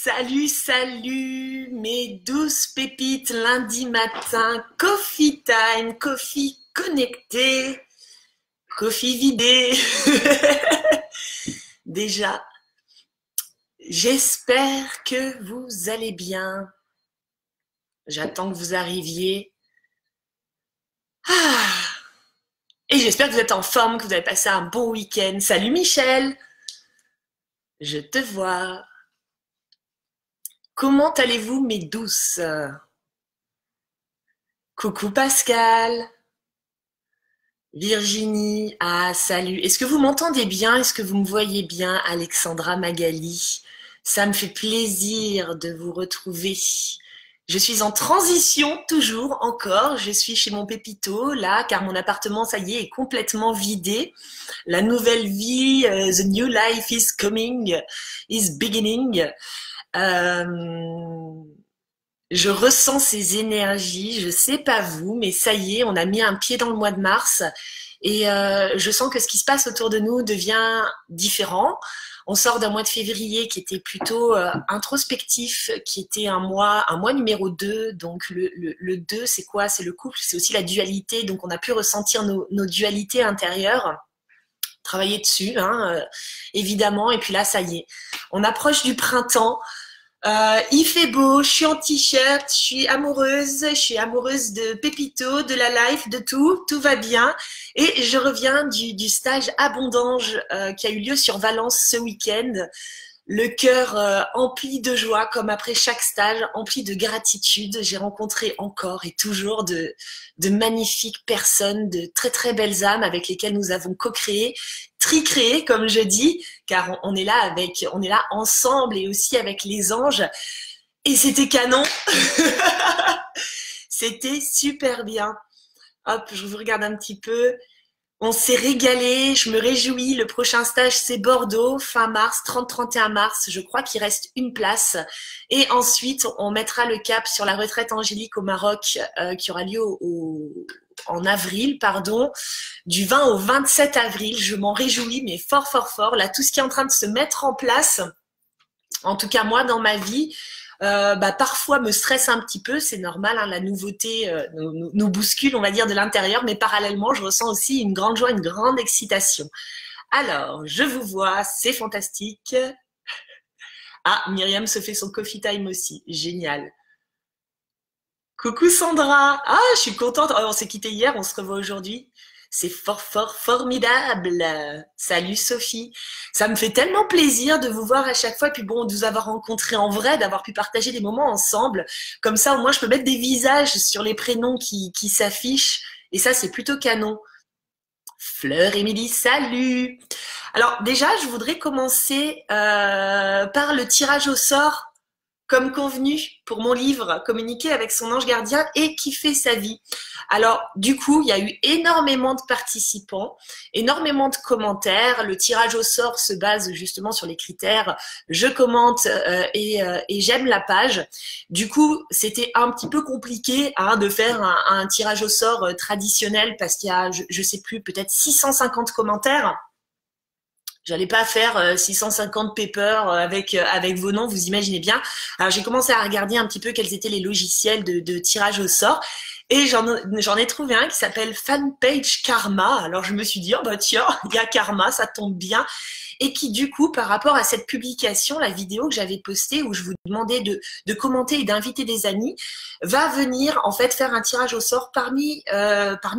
Salut, salut, mes douces pépites lundi matin, coffee time, coffee connecté, coffee vidé. Déjà, j'espère que vous allez bien. J'attends que vous arriviez. Ah, et j'espère que vous êtes en forme, que vous avez passé un bon week-end. Salut Michel, je te vois. Comment allez-vous mes douces? Coucou Pascal. Virginie, ah salut. Est-ce que vous m'entendez bien? Est-ce que vous me voyez bien, Alexandra Magali? Ça me fait plaisir de vous retrouver. Je suis en transition, toujours, encore. Je suis chez mon pépito, là, car mon appartement, ça y est complètement vidé. La nouvelle vie, the new life is coming, is beginning. Euh, je ressens ces énergies, je sais pas vous, mais ça y est, on a mis un pied dans le mois de mars et je sens que ce qui se passe autour de nous devient différent. On sort d'un mois de février qui était plutôt introspectif, qui était un mois numéro 2. Donc le 2, c'est quoi? C'est le couple, c'est aussi la dualité. Donc on a pu ressentir nos dualités intérieures, travailler dessus, hein, évidemment. Et puis là, ça y est, on approche du printemps. Il fait beau, je suis en t-shirt, je suis amoureuse de Pépito, de la life, de tout va bien. Et je reviens du stage Abondange qui a eu lieu sur Valence ce week-end. Le cœur empli de joie, comme après chaque stage, empli de gratitude. J'ai rencontré encore et toujours de magnifiques personnes, de très très belles âmes avec lesquelles nous avons co-créé, tri-créé, comme je dis, car on est là on est là ensemble et aussi avec les anges. Et c'était canon. C'était super bien. Hop, je vous regarde un petit peu. On s'est régalé, je me réjouis. Le prochain stage, c'est Bordeaux, fin mars, 30-31 mars. Je crois qu'il reste une place. Et ensuite, on mettra le cap sur la retraite angélique au Maroc, qui aura lieu en avril, pardon, du 20 au 27 avril. Je m'en réjouis, mais fort, fort, fort. Là, tout ce qui est en train de se mettre en place, en tout cas moi, dans ma vie, parfois me stresse un petit peu, c'est normal, hein, la nouveauté nous bouscule, on va dire, de l'intérieur, mais parallèlement, je ressens aussi une grande joie, une grande excitation. Alors, je vous vois, c'est fantastique. Ah, Myriam se fait son coffee time aussi, génial. Coucou Sandra, ah, je suis contente, oh, on s'est quitté hier, on se revoit aujourd'hui. C'est fort, fort, formidable. Salut Sophie. Ça me fait tellement plaisir de vous voir à chaque fois, puis bon, de vous avoir rencontré en vrai, d'avoir pu partager des moments ensemble. Comme ça, au moins, je peux mettre des visages sur les prénoms qui s'affichent. Et ça, c'est plutôt canon. Fleur, Émilie, salut. Alors déjà, je voudrais commencer par le tirage au sort comme convenu pour mon livre Communiquer avec son ange gardien et kiffer sa vie. Alors, du coup, il y a eu énormément de participants, énormément de commentaires. Le tirage au sort se base justement sur les critères je commente et j'aime la page. Du coup, c'était un petit peu compliqué hein, de faire un tirage au sort traditionnel parce qu'il y a, je sais plus, peut-être 650 commentaires. J'allais pas faire 650 papers avec vos noms, vous imaginez bien. Alors j'ai commencé à regarder un petit peu quels étaient les logiciels de tirage au sort et j'en ai trouvé un qui s'appelle Fanpage Karma. Alors je me suis dit oh bah tiens, il y a Karma, ça tombe bien. Et qui du coup par rapport à cette publication, la vidéo que j'avais postée où je vous demandais de commenter et d'inviter des amis, va venir en fait faire un tirage au sort parmi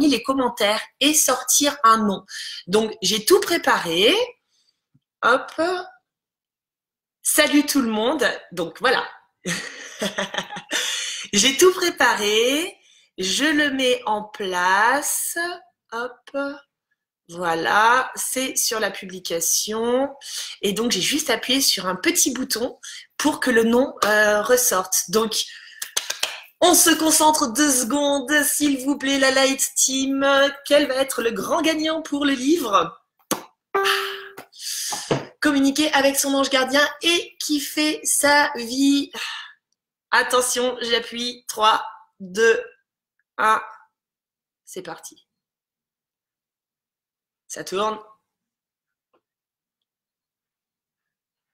les commentaires et sortir un nom. Donc j'ai tout préparé. Hop, salut tout le monde. Donc voilà, j'ai tout préparé. Je le mets en place. Hop, voilà, c'est sur la publication. Et donc j'ai juste appuyé sur un petit bouton pour que le nom ressorte. Donc on se concentre 2 secondes, s'il vous plaît, la Light Team. Quel va être le grand gagnant pour le livre? Communiquer avec son ange gardien et kiffer sa vie. Attention, j'appuie. 3, 2, 1. C'est parti. Ça tourne.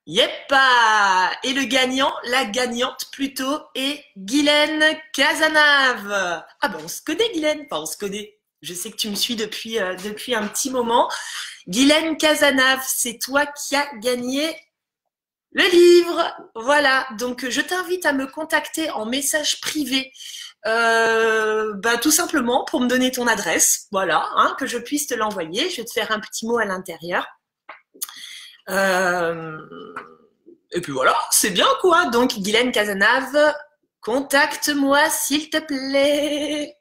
Yeppa! Et le gagnant, la gagnante plutôt, est Guylaine Cazenave. Ah ben on se connaît Guylaine, enfin on se connaît. Je sais que tu me suis depuis un petit moment. Guylaine Cazenave, c'est toi qui as gagné le livre. Voilà, donc je t'invite à me contacter en message privé. Tout simplement pour me donner ton adresse, voilà, hein, que je puisse te l'envoyer. Je vais te faire un petit mot à l'intérieur. Et puis voilà, c'est bien quoi. Donc Guylaine Cazenave, contacte-moi s'il te plaît.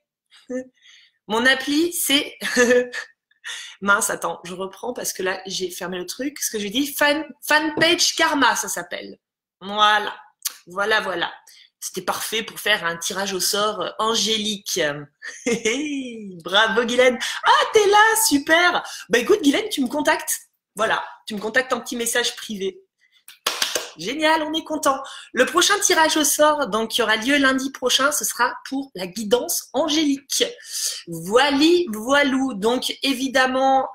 Mon appli, c'est... Mince, attends, je reprends parce que là, j'ai fermé le truc. Ce que j'ai dit, Fanpage Karma, ça s'appelle. Voilà, voilà. C'était parfait pour faire un tirage au sort angélique. Bravo Guylaine. Ah, t'es là, super. Bah écoute Guylaine, tu me contactes. Voilà, tu me contactes en petit message privé. Génial, on est content. Le prochain tirage au sort, donc qui aura lieu lundi prochain, ce sera pour la guidance angélique. Voilou. Donc évidemment,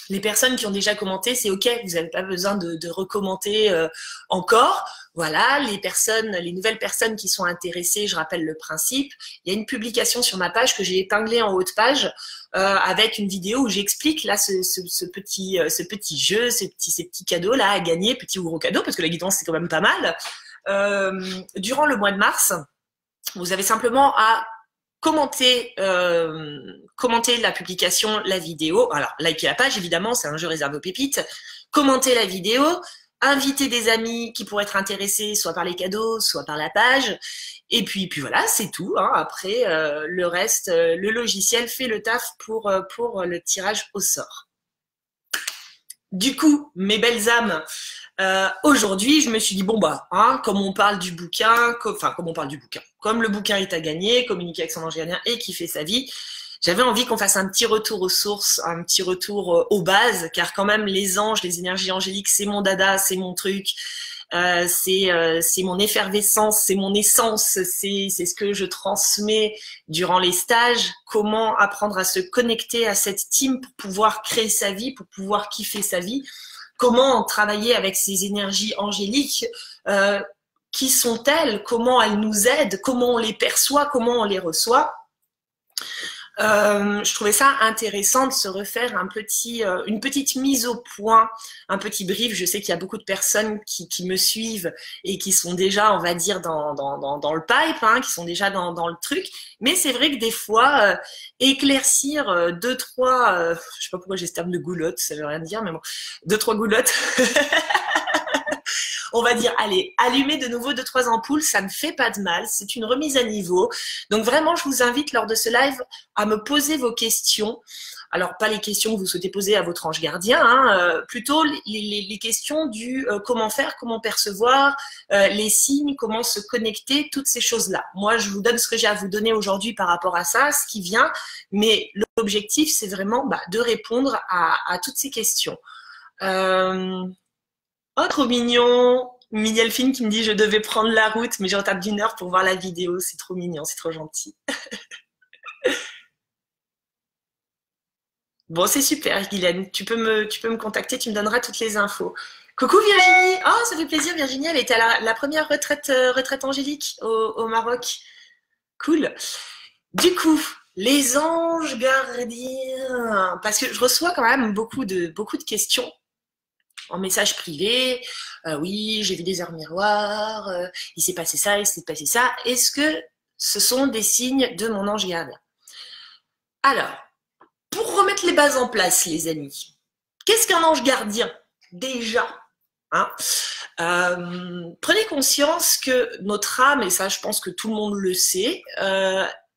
les personnes qui ont déjà commenté, c'est ok, vous n'avez pas besoin de recommenter encore. Voilà, les nouvelles personnes qui sont intéressées, je rappelle le principe. Il y a une publication sur ma page que j'ai épinglée en haut de page avec une vidéo où j'explique là ce petit jeu, ces petits cadeaux là à gagner, petits ou gros cadeaux, parce que la guidance c'est quand même pas mal. Durant le mois de mars, vous avez simplement à commenter la publication, la vidéo. Alors, likez la page, évidemment, c'est un jeu réservé aux pépites. Commentez la vidéo, invitez des amis qui pourraient être intéressés, soit par les cadeaux, soit par la page. Et puis voilà, c'est tout. Hein. Après, le reste, le logiciel fait le taf pour le tirage au sort. Du coup, mes belles âmes, aujourd'hui, je me suis dit, bon, comme on parle du bouquin, comme le bouquin est à gagner, communiquer avec son ange gardien et kiffer sa vie, j'avais envie qu'on fasse un petit retour aux sources, un petit retour aux bases, car quand même, les anges, les énergies angéliques, c'est mon dada, c'est mon truc, c'est mon effervescence, c'est mon essence, c'est ce que je transmets durant les stages. Comment apprendre à se connecter à cette team pour pouvoir créer sa vie, pour pouvoir kiffer sa vie. Comment travailler avec ces énergies angéliques, qui sont-elles, comment elles nous aident, comment on les perçoit, comment on les reçoit. Je trouvais ça intéressant de se refaire une petite mise au point, un petit brief. Je sais qu'il y a beaucoup de personnes qui me suivent et qui sont déjà, on va dire, dans le pipe, hein, qui sont déjà dans le truc. Mais c'est vrai que des fois, éclaircir deux, trois, je sais pas pourquoi j'ai ce terme de goulotte, ça veut rien dire, mais bon, deux, trois goulottes. On va dire, allez, allumer de nouveau 2-3 ampoules, ça ne fait pas de mal, c'est une remise à niveau. Donc vraiment, je vous invite lors de ce live à me poser vos questions. Alors, pas les questions que vous souhaitez poser à votre ange gardien, hein, plutôt les questions du comment faire, comment percevoir, les signes, comment se connecter, toutes ces choses-là. Moi, je vous donne ce que j'ai à vous donner aujourd'hui par rapport à ça, ce qui vient, mais l'objectif, c'est vraiment de répondre à toutes ces questions. Oh, trop mignon! Mini-Elphine qui me dit je devais prendre la route, mais je retarde d'1 heure pour voir la vidéo. C'est trop mignon, c'est trop gentil. Bon, c'est super, Guylaine. Tu peux me contacter, tu me donneras toutes les infos. Coucou Virginie! Oh, ça fait plaisir, Virginie. Elle était à la première retraite angélique au Maroc. Cool. Du coup, les anges gardiens. Parce que je reçois quand même beaucoup de questions en message privé, oui, j'ai vu des heures miroirs, il s'est passé ça, il s'est passé ça. Est-ce que ce sont des signes de mon ange gardien? Alors, pour remettre les bases en place, les amis, qu'est-ce qu'un ange gardien? Déjà, hein, prenez conscience que notre âme, et ça je pense que tout le monde le sait,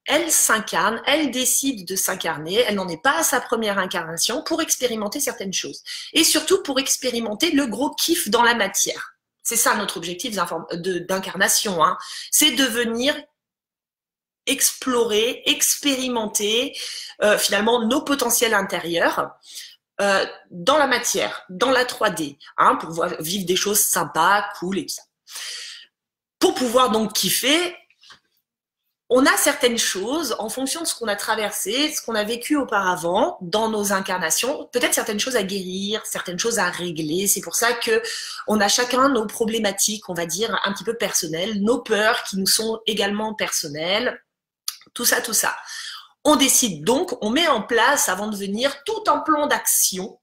elle s'incarne, elle décide de s'incarner, elle n'en est pas à sa première incarnation pour expérimenter certaines choses. Et surtout pour expérimenter le gros kiff dans la matière. C'est ça notre objectif d'incarnation, hein. C'est de venir explorer, expérimenter finalement nos potentiels intérieurs dans la matière, dans la 3D, hein, pour vivre des choses sympas, cool et tout ça. Pour pouvoir donc kiffer, on a certaines choses en fonction de ce qu'on a traversé, ce qu'on a vécu auparavant dans nos incarnations, peut-être certaines choses à guérir, certaines choses à régler. C'est pour ça que on a chacun nos problématiques, on va dire, un petit peu personnelles, nos peurs qui nous sont également personnelles, tout ça, tout ça. On décide donc, on met en place avant de venir tout un plan d'action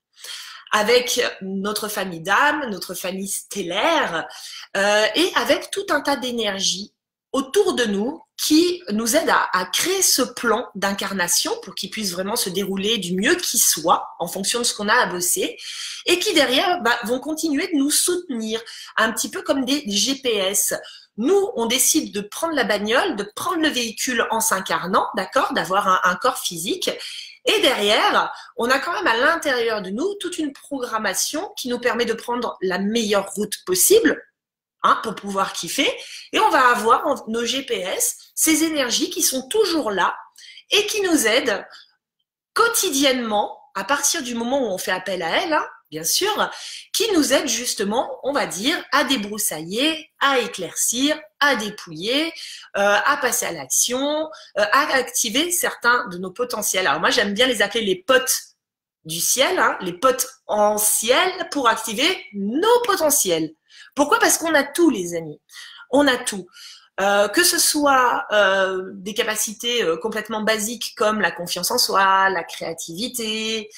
avec notre famille d'âme, notre famille stellaire, et avec tout un tas d'énergie autour de nous qui nous aide à créer ce plan d'incarnation pour qu'il puisse vraiment se dérouler du mieux qui soit en fonction de ce qu'on a à bosser et qui derrière vont continuer de nous soutenir un petit peu comme des GPS. Nous, on décide de prendre la bagnole, de prendre le véhicule en s'incarnant, d'accord, d'avoir un corps physique. Et derrière, on a quand même à l'intérieur de nous toute une programmation qui nous permet de prendre la meilleure route possible, pour pouvoir kiffer, et on va avoir nos GPS, ces énergies qui sont toujours là et qui nous aident quotidiennement, à partir du moment où on fait appel à elles, bien sûr, qui nous aident justement, on va dire, à débroussailler, à éclaircir, à dépouiller, à passer à l'action, à activer certains de nos potentiels. Alors moi, j'aime bien les appeler les potes du ciel, les potes en ciel pour activer nos potentiels. Pourquoi? Parce qu'on a tout, les amis. On a tout. Que ce soit des capacités complètement basiques comme la confiance en soi, la créativité,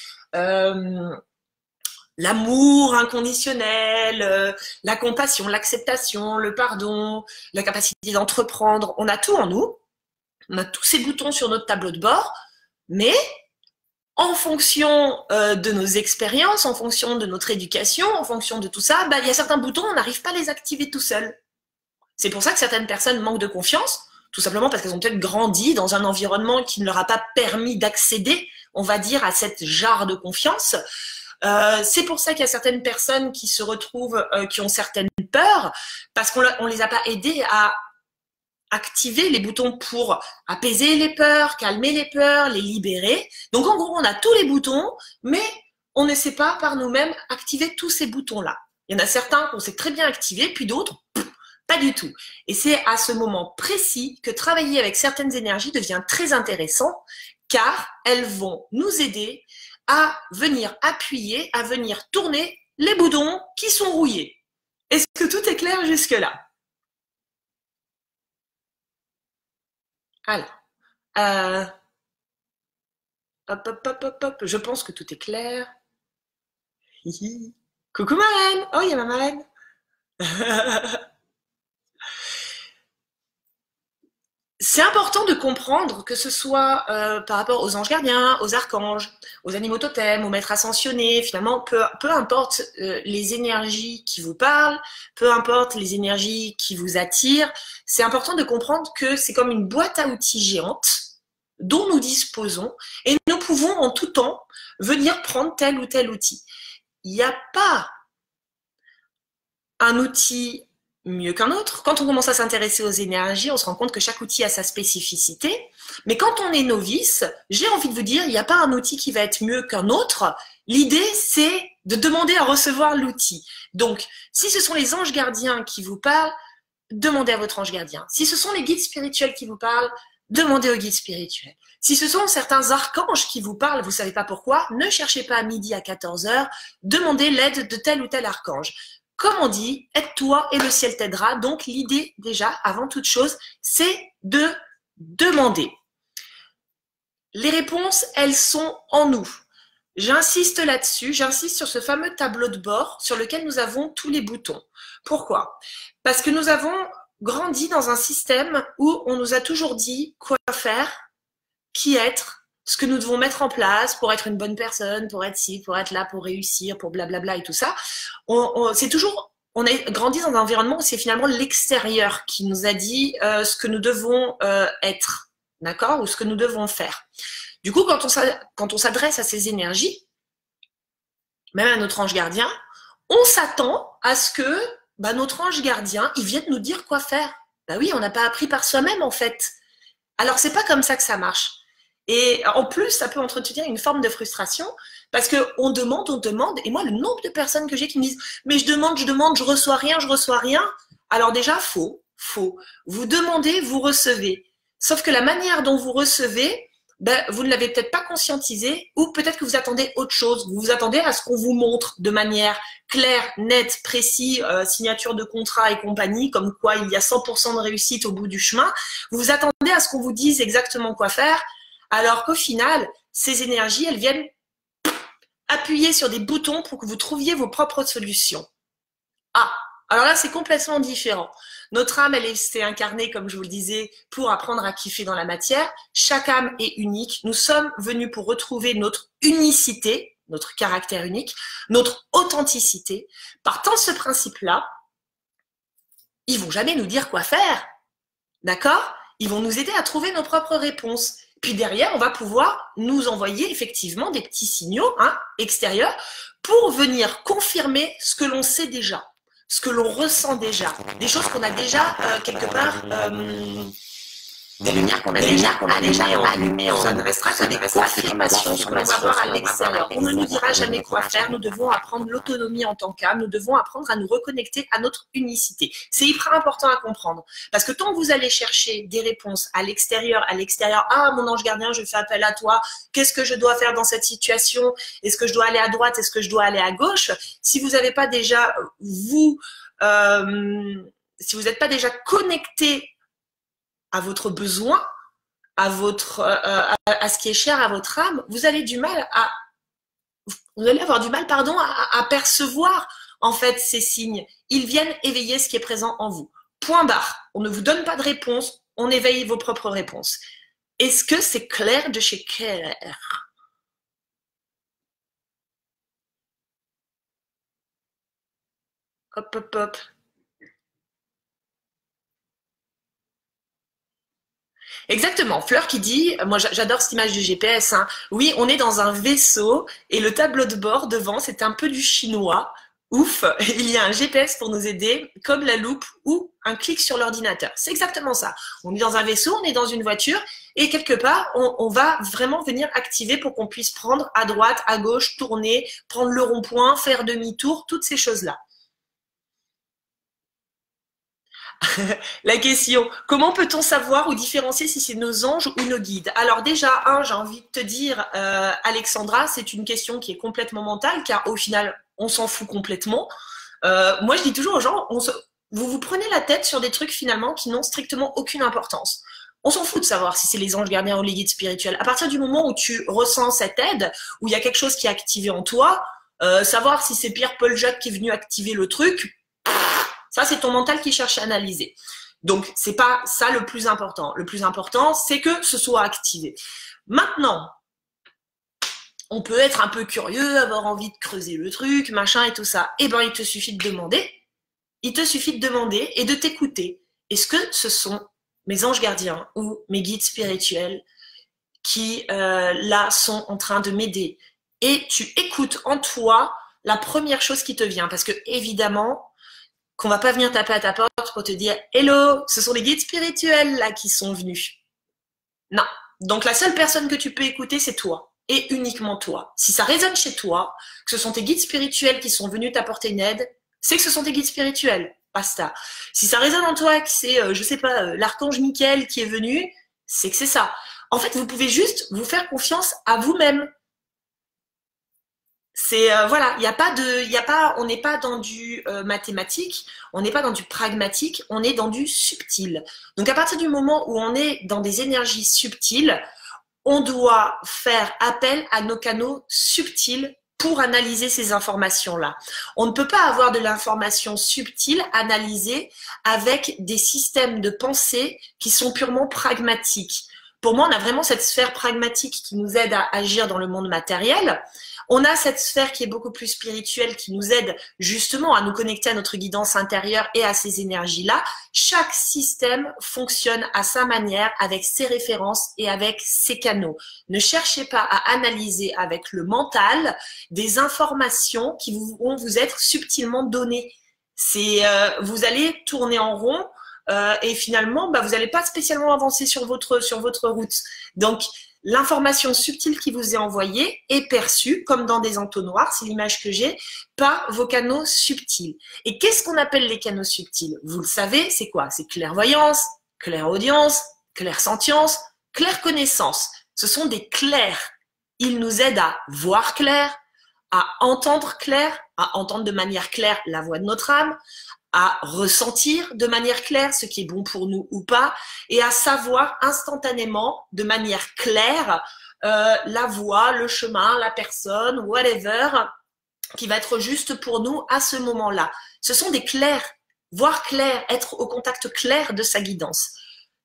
l'amour inconditionnel, la compassion, l'acceptation, le pardon, la capacité d'entreprendre. On a tout en nous. On a tous ces boutons sur notre tableau de bord, mais en fonction de nos expériences, en fonction de notre éducation, en fonction de tout ça, il y a certains boutons, on n'arrive pas à les activer tout seul. C'est pour ça que certaines personnes manquent de confiance, tout simplement parce qu'elles ont peut-être grandi dans un environnement qui ne leur a pas permis d'accéder, on va dire, à cette jarre de confiance. C'est pour ça qu'il y a certaines personnes qui se retrouvent, qui ont certaines peurs, parce qu'on ne les a pas aidées à activer les boutons pour apaiser les peurs, calmer les peurs, les libérer. Donc en gros, on a tous les boutons, mais on ne sait pas par nous-mêmes activer tous ces boutons-là. Il y en a certains qu'on sait très bien activer, puis d'autres, pas du tout. Et c'est à ce moment précis que travailler avec certaines énergies devient très intéressant, car elles vont nous aider à venir appuyer, à venir tourner les boutons qui sont rouillés. Est-ce que tout est clair jusque-là? Alors, hop, je pense que tout est clair. Coucou Marlène. Oh, il y a ma Marlène. C'est important de comprendre que ce soit par rapport aux anges gardiens, aux archanges, aux animaux totems, aux maîtres ascensionnés, finalement, peu importe les énergies qui vous parlent, peu importe les énergies qui vous attirent, c'est important de comprendre que c'est comme une boîte à outils géante dont nous disposons et nous pouvons en tout temps venir prendre tel ou tel outil. Il n'y a pas un outil mieux qu'un autre. Quand on commence à s'intéresser aux énergies, on se rend compte que chaque outil a sa spécificité. Mais quand on est novice, j'ai envie de vous dire, il n'y a pas un outil qui va être mieux qu'un autre. L'idée, c'est de demander à recevoir l'outil. Donc, si ce sont les anges gardiens qui vous parlent, demandez à votre ange gardien. Si ce sont les guides spirituels qui vous parlent, demandez aux guides spirituels. Si ce sont certains archanges qui vous parlent, vous ne savez pas pourquoi, ne cherchez pas à midi à 14h, demandez l'aide de tel ou tel archange. Comme on dit, aide-toi et le ciel t'aidera. Donc, l'idée, déjà, avant toute chose, c'est de demander. Les réponses, elles sont en nous. J'insiste là-dessus, j'insiste sur ce fameux tableau de bord sur lequel nous avons tous les boutons. Pourquoi? Parce que nous avons grandi dans un système où on nous a toujours dit quoi faire, qui être, ce que nous devons mettre en place pour être une bonne personne, pour être ci, pour être là, pour réussir, pour blablabla et tout ça. C'est toujours, on a grandi dans un environnement où c'est finalement l'extérieur qui nous a dit ce que nous devons être, d'accord, ou ce que nous devons faire. Du coup, quand on s'adresse à ces énergies, même à notre ange gardien, on s'attend à ce que notre ange gardien, il vienne nous dire quoi faire. Ben oui, on n'a pas appris par soi-même en fait. Alors c'est pas comme ça que ça marche. Et en plus, ça peut entretenir une forme de frustration parce qu'on demande, et moi, le nombre de personnes que j'ai qui me disent « mais je demande, je reçois rien. » Alors déjà, faux. Vous demandez, vous recevez. Sauf que la manière dont vous recevez, ben, vous ne l'avez peut-être pas conscientisé, ou peut-être que vous attendez autre chose. Vous vous attendez à ce qu'on vous montre de manière claire, nette, précise, signature de contrat et compagnie, comme quoi il y a 100% de réussite au bout du chemin. Vous vous attendez à ce qu'on vous dise exactement quoi faire, alors qu'au final, ces énergies, elles viennent appuyer sur des boutons pour que vous trouviez vos propres solutions. Ah, alors là, c'est complètement différent. Notre âme, elle s'est incarnée, comme je vous le disais, pour apprendre à kiffer dans la matière. Chaque âme est unique. Nous sommes venus pour retrouver notre unicité, notre caractère unique, notre authenticité. Partant de ce principe-là, ils vont jamais nous dire quoi faire. D'accord? Ils vont nous aider à trouver nos propres réponses. Puis derrière, on va pouvoir nous envoyer effectivement des petits signaux extérieurs pour venir confirmer ce que l'on sait déjà, ce que l'on ressent déjà, des choses qu'on a déjà quelque part, des lumières qu'on a déjà allumées. Ça ne restera que des confirmations, ce que l'on va voir à l'extérieur. On ne nous dira jamais quoi faire, nous devons apprendre l'autonomie en tant qu'âme, nous devons apprendre à nous reconnecter à notre unicité. C'est hyper important à comprendre, parce que tant que vous allez chercher des réponses à l'extérieur, ah mon ange gardien, je fais appel à toi, qu'est-ce que je dois faire dans cette situation, est-ce que je dois aller à droite, est-ce que je dois aller à gauche, si vous n'avez pas déjà, si vous n'êtes pas déjà connecté à votre besoin, à ce qui est cher à votre âme, vous allez avoir du mal, à percevoir en fait ces signes. Ils viennent éveiller ce qui est présent en vous. Point barre. On ne vous donne pas de réponse, on éveille vos propres réponses. Est-ce que c'est clair de chez Claire? Hop, hop, hop. Exactement, Fleur qui dit, moi j'adore cette image du GPS, hein. Oui, on est dans un vaisseau et le tableau de bord devant, c'est un peu du chinois. Ouf, il y a un GPS pour nous aider, comme la loupe ou un clic sur l'ordinateur. C'est exactement ça. On est dans un vaisseau, on est dans une voiture et quelque part, on va vraiment venir activer pour qu'on puisse prendre à droite, à gauche, tourner, prendre le rond-point, faire demi-tour, toutes ces choses-là. La question, comment peut-on savoir ou différencier si c'est nos anges ou nos guides? Alors déjà, j'ai envie de te dire, Alexandra, c'est une question qui est complètement mentale, car au final, on s'en fout complètement. Moi, je dis toujours aux gens, vous vous prenez la tête sur des trucs finalement qui n'ont strictement aucune importance. On s'en fout de savoir si c'est les anges gardiens ou les guides spirituels. À partir du moment où tu ressens cette aide, où il y a quelque chose qui est activé en toi, savoir si c'est Pierre Paul Jacques qui est venu activer le truc, ça, c'est ton mental qui cherche à analyser. Donc, c'est pas ça le plus important. Le plus important, c'est que ce soit activé. Maintenant, on peut être un peu curieux, avoir envie de creuser le truc, machin et tout ça. Eh ben, il te suffit de demander. Il te suffit de demander et de t'écouter. Est-ce que ce sont mes anges gardiens ou mes guides spirituels qui, là, sont en train de m'aider? Et tu écoutes en toi la première chose qui te vient. Parce que, évidemment, qu'on va pas venir taper à ta porte pour te dire « Hello, ce sont les guides spirituels là qui sont venus. » Non. Donc la seule personne que tu peux écouter, c'est toi. Et uniquement toi. Si ça résonne chez toi, que ce sont tes guides spirituels qui sont venus t'apporter une aide, c'est que ce sont tes guides spirituels. Basta. Si ça résonne en toi que c'est, je sais pas, l'archange Michael qui est venu, c'est que c'est ça. En fait, vous pouvez juste vous faire confiance à vous-même. C'est voilà, on n'est pas dans du mathématique, on n'est pas dans du pragmatique, on est dans du subtil. Donc à partir du moment où on est dans des énergies subtiles, on doit faire appel à nos canaux subtils pour analyser ces informations-là. On ne peut pas avoir de l'information subtile analysée avec des systèmes de pensée qui sont purement pragmatiques. Pour moi, on a vraiment cette sphère pragmatique qui nous aide à agir dans le monde matériel. On a cette sphère qui est beaucoup plus spirituelle, qui nous aide justement à nous connecter à notre guidance intérieure et à ces énergies-là. Chaque système fonctionne à sa manière, avec ses références et avec ses canaux. Ne cherchez pas à analyser avec le mental des informations qui vont vous être subtilement données. Vous allez tourner en rond et finalement, vous n'allez pas spécialement avancer sur votre route. Donc, l'information subtile qui vous est envoyée est perçue, comme dans des entonnoirs, c'est l'image que j'ai, par vos canaux subtils. Et qu'est-ce qu'on appelle les canaux subtils? Vous le savez, c'est quoi? C'est clairvoyance, clairaudience, clairsentience, clairconnaissance. Ce sont des clairs. Ils nous aident à voir clair, à entendre de manière claire la voix de notre âme, à ressentir de manière claire ce qui est bon pour nous ou pas, et à savoir instantanément, de manière claire, la voie, le chemin, la personne, whatever, qui va être juste pour nous à ce moment-là. Ce sont des clairs, voir clair, être au contact clair de sa guidance.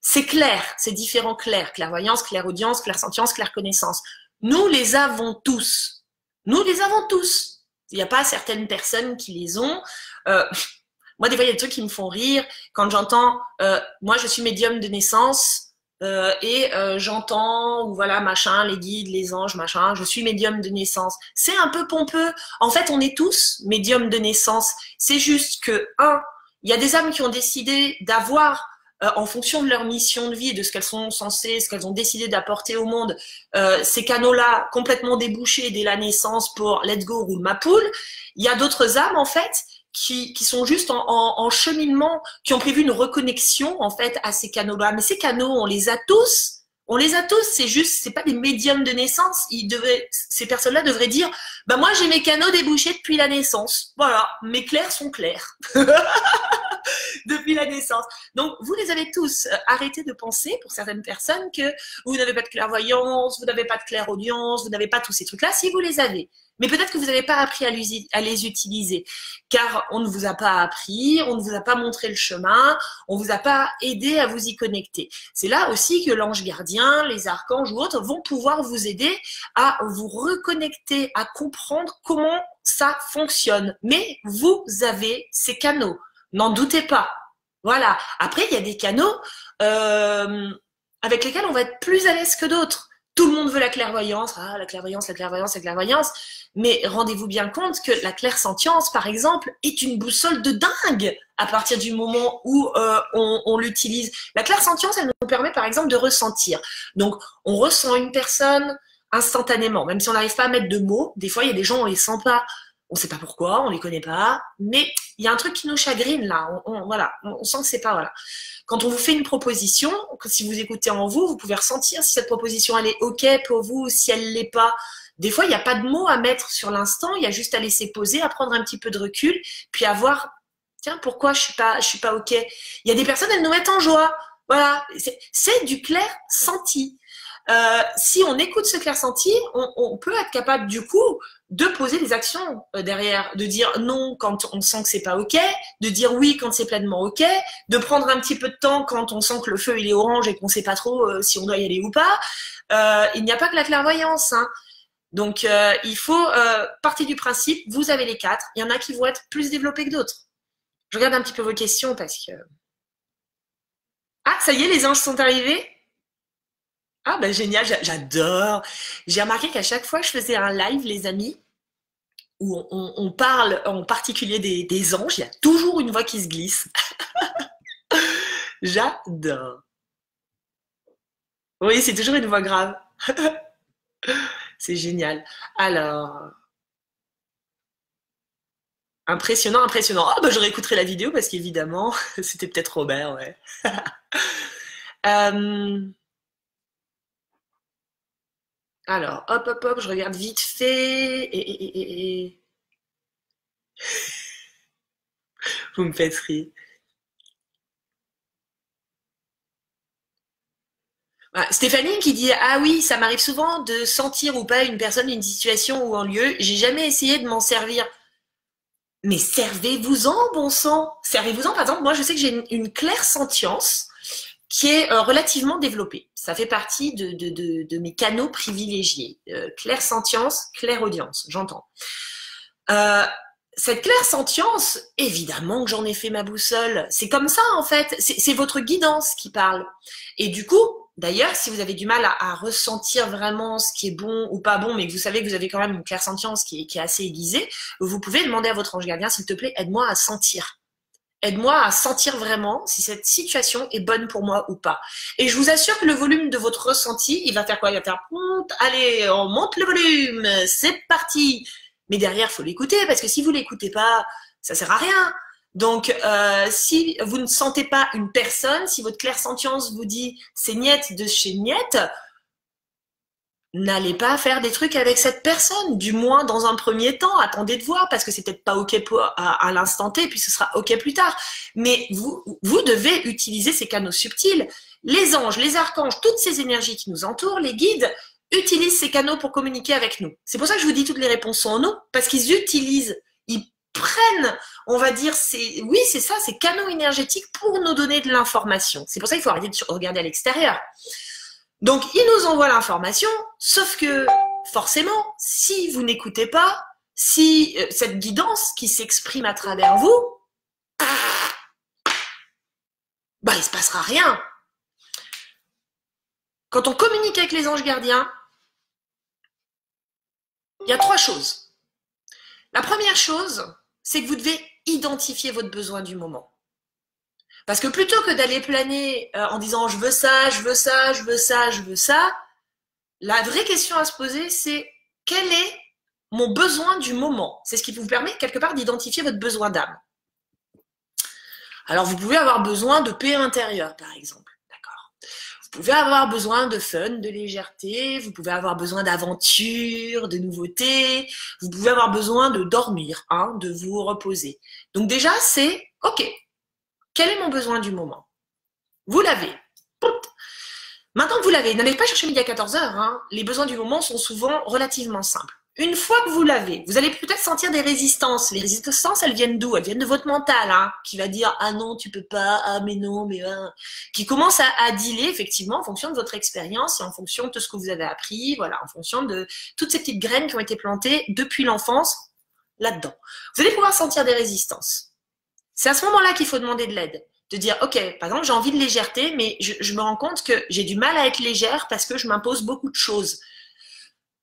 C'est clair, c'est différents clairs, clairvoyance, clairaudience, clairsentience, clairconnaissance. Nous les avons tous. Nous les avons tous. Il n'y a pas certaines personnes qui les ont. Moi, des fois, il y a des trucs qui me font rire quand j'entends moi, je suis médium de naissance et j'entends, ou voilà, machin, les guides, les anges, machin, je suis médium de naissance. C'est un peu pompeux. En fait, on est tous médiums de naissance. C'est juste que, il y a des âmes qui ont décidé d'avoir, en fonction de leur mission de vie, de ce qu'elles sont censées, ce qu'elles ont décidé d'apporter au monde, ces canaux-là complètement débouchés dès la naissance pour let's go, roule ma poule. Il y a d'autres âmes, en fait, qui sont juste en cheminement, qui ont prévu une reconnexion en fait à ces canaux-là. Mais ces canaux, on les a tous. On les a tous. C'est juste, c'est pas des médiums de naissance. Ces personnes-là devraient dire, bah moi j'ai mes canaux débouchés depuis la naissance. Voilà, mes clairs sont clairs. Depuis la naissance. Donc, vous les avez tous. Arrêtez de penser, pour certaines personnes, que vous n'avez pas de clairvoyance, vous n'avez pas de clairaudience, vous n'avez pas tous ces trucs-là, si vous les avez. Mais peut-être que vous n'avez pas appris à les utiliser, car on ne vous a pas appris, on ne vous a pas montré le chemin, on ne vous a pas aidé à vous y connecter. C'est là aussi que l'ange gardien, les archanges ou autres vont pouvoir vous aider à vous reconnecter, à comprendre comment ça fonctionne. Mais vous avez ces canaux. N'en doutez pas. Voilà. Après, il y a des canaux avec lesquels on va être plus à l'aise que d'autres. Tout le monde veut la clairvoyance. Ah, la clairvoyance, la clairvoyance, la clairvoyance. Mais rendez-vous bien compte que la clairsentience, par exemple, est une boussole de dingue à partir du moment où on l'utilise. La clairsentience, elle nous permet, par exemple, de ressentir. Donc, on ressent une personne instantanément, même si on n'arrive pas à mettre de mots. Des fois, il y a des gens, on les sent pas. On sait pas pourquoi, on les connaît pas, mais il y a un truc qui nous chagrine là. Voilà, on sent que c'est pas voilà. Quand on vous fait une proposition, que si vous écoutez en vous, vous pouvez ressentir si cette proposition elle est ok pour vous, si elle l'est pas. Des fois, il n'y a pas de mots à mettre sur l'instant, il y a juste à laisser poser, à prendre un petit peu de recul, puis à voir, tiens, pourquoi je suis pas ok. Il y a des personnes, elles nous mettent en joie. Voilà, c'est du clair senti. Si on écoute ce clair senti, on peut être capable du coup de poser des actions derrière, de dire non quand on sent que c'est pas ok, de dire oui quand c'est pleinement ok, de prendre un petit peu de temps quand on sent que le feu il est orange et qu'on sait pas trop si on doit y aller ou pas. Il n'y a pas que la clairvoyance, hein. Donc il faut partir du principe, vous avez les quatre, il y en a qui vont être plus développés que d'autres. Je regarde un petit peu vos questions parce que... Ah, ça y est, les anges sont arrivés. Ah ben génial, j'adore. J'ai remarqué qu'à chaque fois que je faisais un live, les amis, où on parle en particulier des anges, il y a toujours une voix qui se glisse. J'adore. Oui, c'est toujours une voix grave. C'est génial. Alors, impressionnant, impressionnant. Ah ben je réécouterai la vidéo parce qu'évidemment, c'était peut-être Robert, ouais. Euh, Alors, hop, hop, hop, je regarde vite fait. Vous me faites rire. Voilà, Stéphanie qui dit ah oui, ça m'arrive souvent de sentir ou pas une personne, une situation ou un lieu. J'ai jamais essayé de m'en servir. Mais servez-vous-en, bon sang. Servez-vous-en. Par exemple, moi, je sais que j'ai une clairsentience qui est relativement développée. Ça fait partie de mes canaux privilégiés. Clairsentience, clairaudience, j'entends. Cette clairsentience, évidemment que j'en ai fait ma boussole. C'est comme ça, en fait. C'est votre guidance qui parle. Et du coup, d'ailleurs, si vous avez du mal à ressentir vraiment ce qui est bon ou pas bon, mais que vous savez que vous avez quand même une clairsentience qui est assez aiguisée, vous pouvez demander à votre ange gardien, s'il te plaît, aide-moi à sentir. Aide-moi à sentir vraiment si cette situation est bonne pour moi ou pas. Et je vous assure que le volume de votre ressenti, il va faire quoi? Il va faire allez, on monte le volume, c'est parti. Mais derrière, il faut l'écouter, parce que si vous l'écoutez pas, ça sert à rien. Donc, si vous ne sentez pas une personne, si votre clairsentience vous dit c'est Niette de chez Niette, n'allez pas faire des trucs avec cette personne, du moins dans un premier temps. Attendez de voir, parce que c'est peut-être pas OK à l'instant T, puis ce sera OK plus tard. Mais vous devez utiliser ces canaux subtils. Les anges, les archanges, toutes ces énergies qui nous entourent, les guides, utilisent ces canaux pour communiquer avec nous. C'est pour ça que je vous dis toutes les réponses sont en nous, parce qu'ils utilisent, ils prennent, on va dire, oui, c'est ça, ces canaux énergétiques pour nous donner de l'information. C'est pour ça qu'il faut arrêter de regarder à l'extérieur. Donc, ils nous envoient l'information, sauf que, forcément, si vous n'écoutez pas, si cette guidance qui s'exprime à travers vous, bah, il se passera rien. Quand on communique avec les anges gardiens, il y a 3 choses. La première chose, c'est que vous devez identifier votre besoin du moment. Parce que plutôt que d'aller planer en disant je veux ça, je veux ça, je veux ça, je veux ça, la vraie question à se poser, c'est quel est mon besoin du moment? C'est ce qui vous permet quelque part d'identifier votre besoin d'âme. Alors vous pouvez avoir besoin de paix intérieure, par exemple. D'accord. Vous pouvez avoir besoin de fun, de légèreté, vous pouvez avoir besoin d'aventure, de nouveautés, vous pouvez avoir besoin de dormir, hein, de vous reposer. Donc déjà, c'est OK. Quel est mon besoin du moment? Vous l'avez. Maintenant que vous l'avez, n'allez pas chercher midi à 14h. Hein. Les besoins du moment sont souvent relativement simples. Une fois que vous l'avez, vous allez peut-être sentir des résistances. Les résistances, elles viennent d'où? Elles viennent de votre mental, hein, qui va dire « Ah non, tu peux pas, ah mais non, mais… » qui commence à dealer effectivement en fonction de votre expérience et en fonction de ce que vous avez appris, voilà, en fonction de toutes ces petites graines qui ont été plantées depuis l'enfance là-dedans. Vous allez pouvoir sentir des résistances. C'est à ce moment-là qu'il faut demander de l'aide. De dire, OK, par exemple, j'ai envie de légèreté, mais je me rends compte que j'ai du mal à être légère parce que je m'impose beaucoup de choses.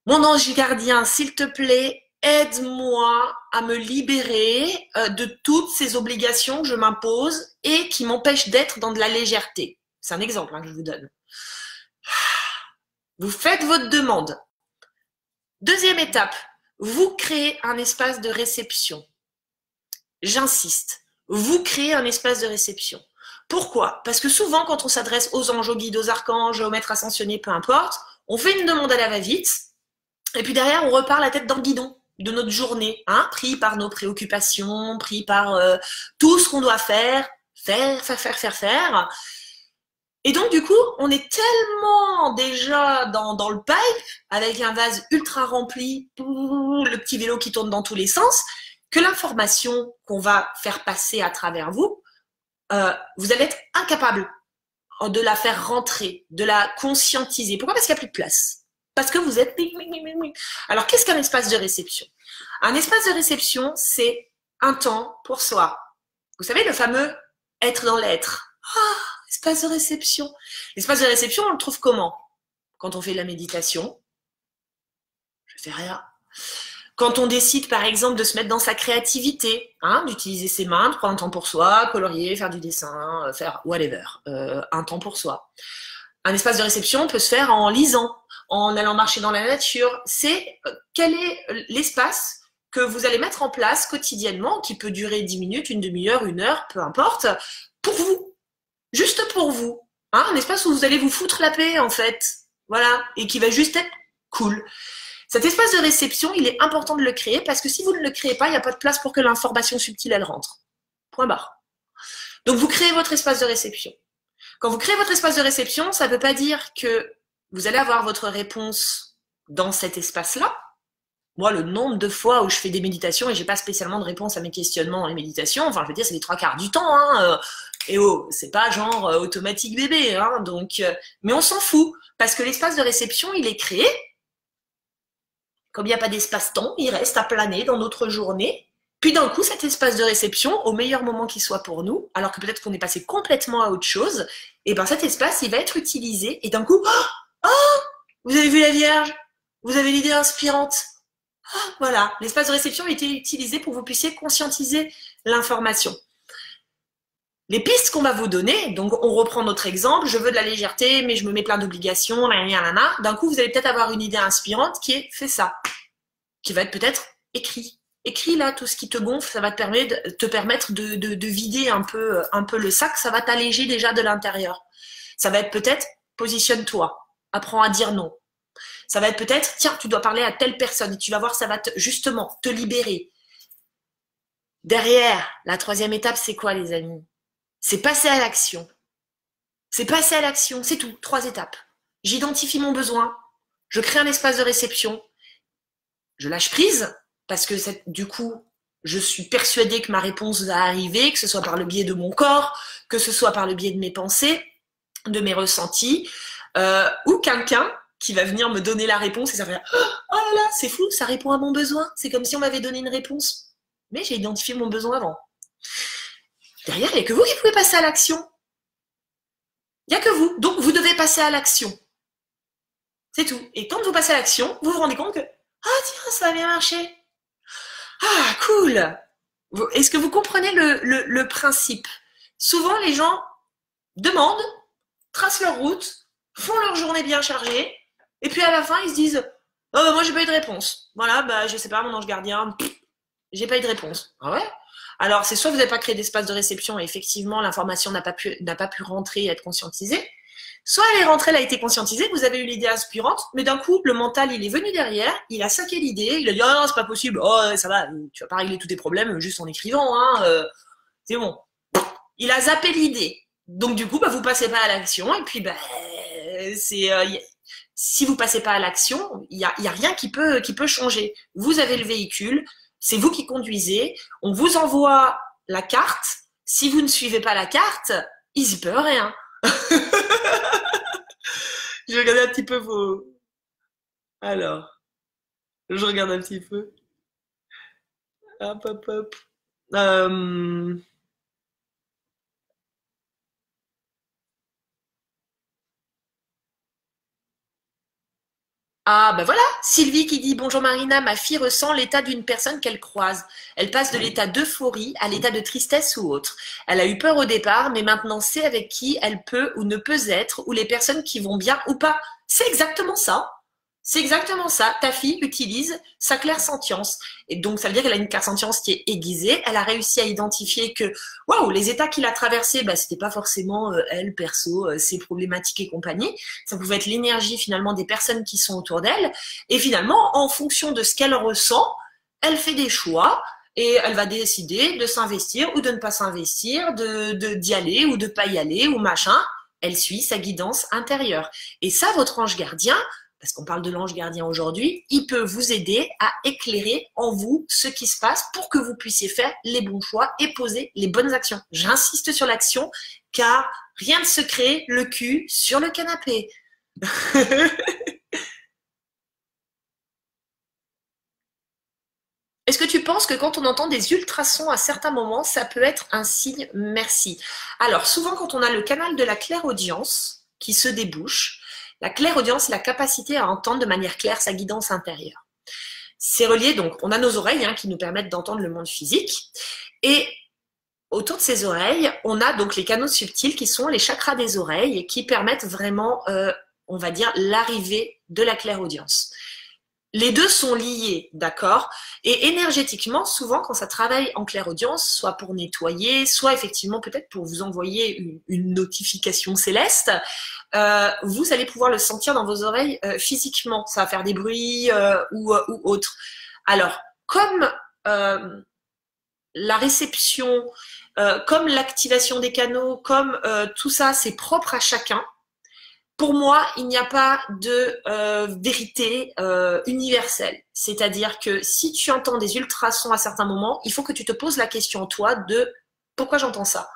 Mon ange gardien, s'il te plaît, aide-moi à me libérer de toutes ces obligations que je m'impose et qui m'empêchent d'être dans de la légèreté. C'est un exemple que je vous donne. Vous faites votre demande. Deuxième étape, vous créez un espace de réception. J'insiste. Vous créez un espace de réception. Pourquoi? Parce que souvent, quand on s'adresse aux anges, aux guides, aux archanges, aux maîtres ascensionnés, peu importe, on fait une demande à la va-vite, et puis derrière, on repart la tête dans le guidon de notre journée, hein, pris par nos préoccupations, pris par tout ce qu'on doit faire. Et donc, du coup, on est tellement déjà dans le pipe, avec un vase ultra rempli, le petit vélo qui tourne dans tous les sens, que l'information qu'on va faire passer à travers vous, vous allez être incapable de la faire rentrer, de la conscientiser. Pourquoi? Parce qu'il n'y a plus de place. Parce que vous êtes… Alors, qu'est-ce qu'un espace de réception? Un espace de réception, c'est un temps pour soi. Vous savez, le fameux être dans l'être. Ah, espace de réception. L'espace de réception, on le trouve comment? Quand on fait de la méditation, je fais rien. Quand on décide, par exemple, de se mettre dans sa créativité, hein, d'utiliser ses mains, de prendre un temps pour soi, colorier, faire du dessin, faire whatever, un temps pour soi. Un espace de réception peut se faire en lisant, en allant marcher dans la nature. C'est quel est l'espace que vous allez mettre en place quotidiennement, qui peut durer 10 minutes, une demi-heure, une heure, peu importe, pour vous, juste pour vous. Hein, un espace où vous allez vous foutre la paix, en fait, voilà, et qui va juste être cool. Cet espace de réception, il est important de le créer parce que si vous ne le créez pas, il n'y a pas de place pour que l'information subtile, elle rentre. Point barre. Donc, vous créez votre espace de réception. Quand vous créez votre espace de réception, ça ne veut pas dire que vous allez avoir votre réponse dans cet espace-là. Moi, le nombre de fois où je fais des méditations et j'ai pas spécialement de réponse à mes questionnements dans les méditations, enfin, je veux dire, c'est les 3/4 du temps, hein. Et oh, c'est pas genre automatique bébé, hein. Donc, mais on s'en fout parce que l'espace de réception, il est créé. Comme il n'y a pas d'espace-temps, il reste à planer dans notre journée. Puis d'un coup, cet espace de réception, au meilleur moment qu'il soit pour nous, alors que peut-être qu'on est passé complètement à autre chose, et ben cet espace, il va être utilisé. Et d'un coup, oh, vous avez vu la Vierge? Vous avez l'idée inspirante? Oh, voilà, l'espace de réception a été utilisé pour que vous puissiez conscientiser l'information. Les pistes qu'on va vous donner, donc on reprend notre exemple, je veux de la légèreté, mais je me mets plein d'obligations, d'un coup vous allez peut-être avoir une idée inspirante qui est « fais ça », qui va être peut-être écrit. Écris là tout ce qui te gonfle, ça va te permettre de vider un peu le sac, ça va t'alléger déjà de l'intérieur. Ça va être peut-être, positionne-toi, apprends à dire non. Ça va être peut-être, tiens, tu dois parler à telle personne et tu vas voir, ça va justement te libérer. Derrière, la troisième étape, c'est quoi les amis? C'est passer à l'action. C'est passer à l'action, c'est tout, 3 étapes. J'identifie mon besoin, je crée un espace de réception, je lâche prise, parce que du coup, je suis persuadée que ma réponse va arriver, que ce soit par le biais de mon corps, que ce soit par le biais de mes pensées, de mes ressentis, ou quelqu'un qui va venir me donner la réponse et ça fait « Oh là là, c'est fou, ça répond à mon besoin. C'est comme si on m'avait donné une réponse. » Mais j'ai identifié mon besoin avant. Derrière, il n'y a que vous qui pouvez passer à l'action. Il n'y a que vous. Donc, vous devez passer à l'action. C'est tout. Et quand vous passez à l'action, vous vous rendez compte que « Ah tiens, ça a bien marché. Ah, cool. » Est-ce que vous comprenez le principe? Souvent, les gens demandent, tracent leur route, font leur journée bien chargée, et puis à la fin, ils se disent « Oh, moi, j'ai pas eu de réponse. Voilà, bah, je sais pas, mon ange gardien, j'ai pas eu de réponse. » Ah ouais? Alors, c'est soit vous n'avez pas créé d'espace de réception et effectivement, l'information n'a pas pu rentrer et être conscientisée, soit elle est rentrée, elle a été conscientisée, vous avez eu l'idée inspirante, mais d'un coup, le mental, il est venu derrière, il a saqué l'idée, il a dit « Ah non, c'est pas possible, oh, ça va, tu vas pas régler tous tes problèmes juste en écrivant, hein, c'est bon. » Il a zappé l'idée. Donc du coup, bah, vous passez pas à l'action et puis bah, si vous passez pas à l'action, il y a rien qui peut changer. Vous avez le véhicule, c'est vous qui conduisez, on vous envoie la carte. Si vous ne suivez pas la carte, il y peut rien. Je vais regarder un petit peu vos. Alors, je regarde un petit peu. Hop, hop, hop. Ah, ben voilà, Sylvie qui dit bonjour Marina, ma fille ressent l'état d'une personne qu'elle croise. Elle passe de l'état d'euphorie à l'état de tristesse ou autre. Elle a eu peur au départ, mais maintenant sait avec qui elle peut ou ne peut être, ou les personnes qui vont bien ou pas. C'est exactement ça. C'est exactement ça. Ta fille utilise sa clairsentience. Et donc, ça veut dire qu'elle a une clairsentience qui est aiguisée. Elle a réussi à identifier que, waouh, les états qu'il a traversés, bah, c'était pas forcément elle, perso, ses problématiques et compagnie. Ça pouvait être l'énergie, finalement, des personnes qui sont autour d'elle. Et finalement, en fonction de ce qu'elle ressent, elle fait des choix et elle va décider de s'investir ou de ne pas s'investir, d'y aller ou de pas y aller ou machin. Elle suit sa guidance intérieure. Et ça, votre ange gardien, parce qu'on parle de l'ange gardien aujourd'hui, il peut vous aider à éclairer en vous ce qui se passe pour que vous puissiez faire les bons choix et poser les bonnes actions. J'insiste sur l'action, car rien ne se crée le cul sur le canapé. Est-ce que tu penses que quand on entend des ultrasons à certains moments, ça peut être un signe merci? Alors, souvent, quand on a le canal de la clairaudience qui se débouche, la clairaudience, c'est la capacité à entendre de manière claire sa guidance intérieure. C'est relié, donc, on a nos oreilles qui nous permettent d'entendre le monde physique. Et autour de ces oreilles, on a donc les canaux subtils qui sont les chakras des oreilles et qui permettent vraiment, on va dire, l'arrivée de la clairaudience. Les deux sont liés, d'accord? Et énergétiquement, souvent, quand ça travaille en clairaudience, soit pour nettoyer, soit effectivement peut-être pour vous envoyer une notification céleste, vous allez pouvoir le sentir dans vos oreilles physiquement. Ça va faire des bruits ou autre. Alors, comme la réception, comme l'activation des canaux, comme tout ça, c'est propre à chacun. Pour moi, il n'y a pas de vérité universelle. C'est-à-dire que si tu entends des ultrasons à certains moments, il faut que tu te poses la question, toi, de pourquoi j'entends ça?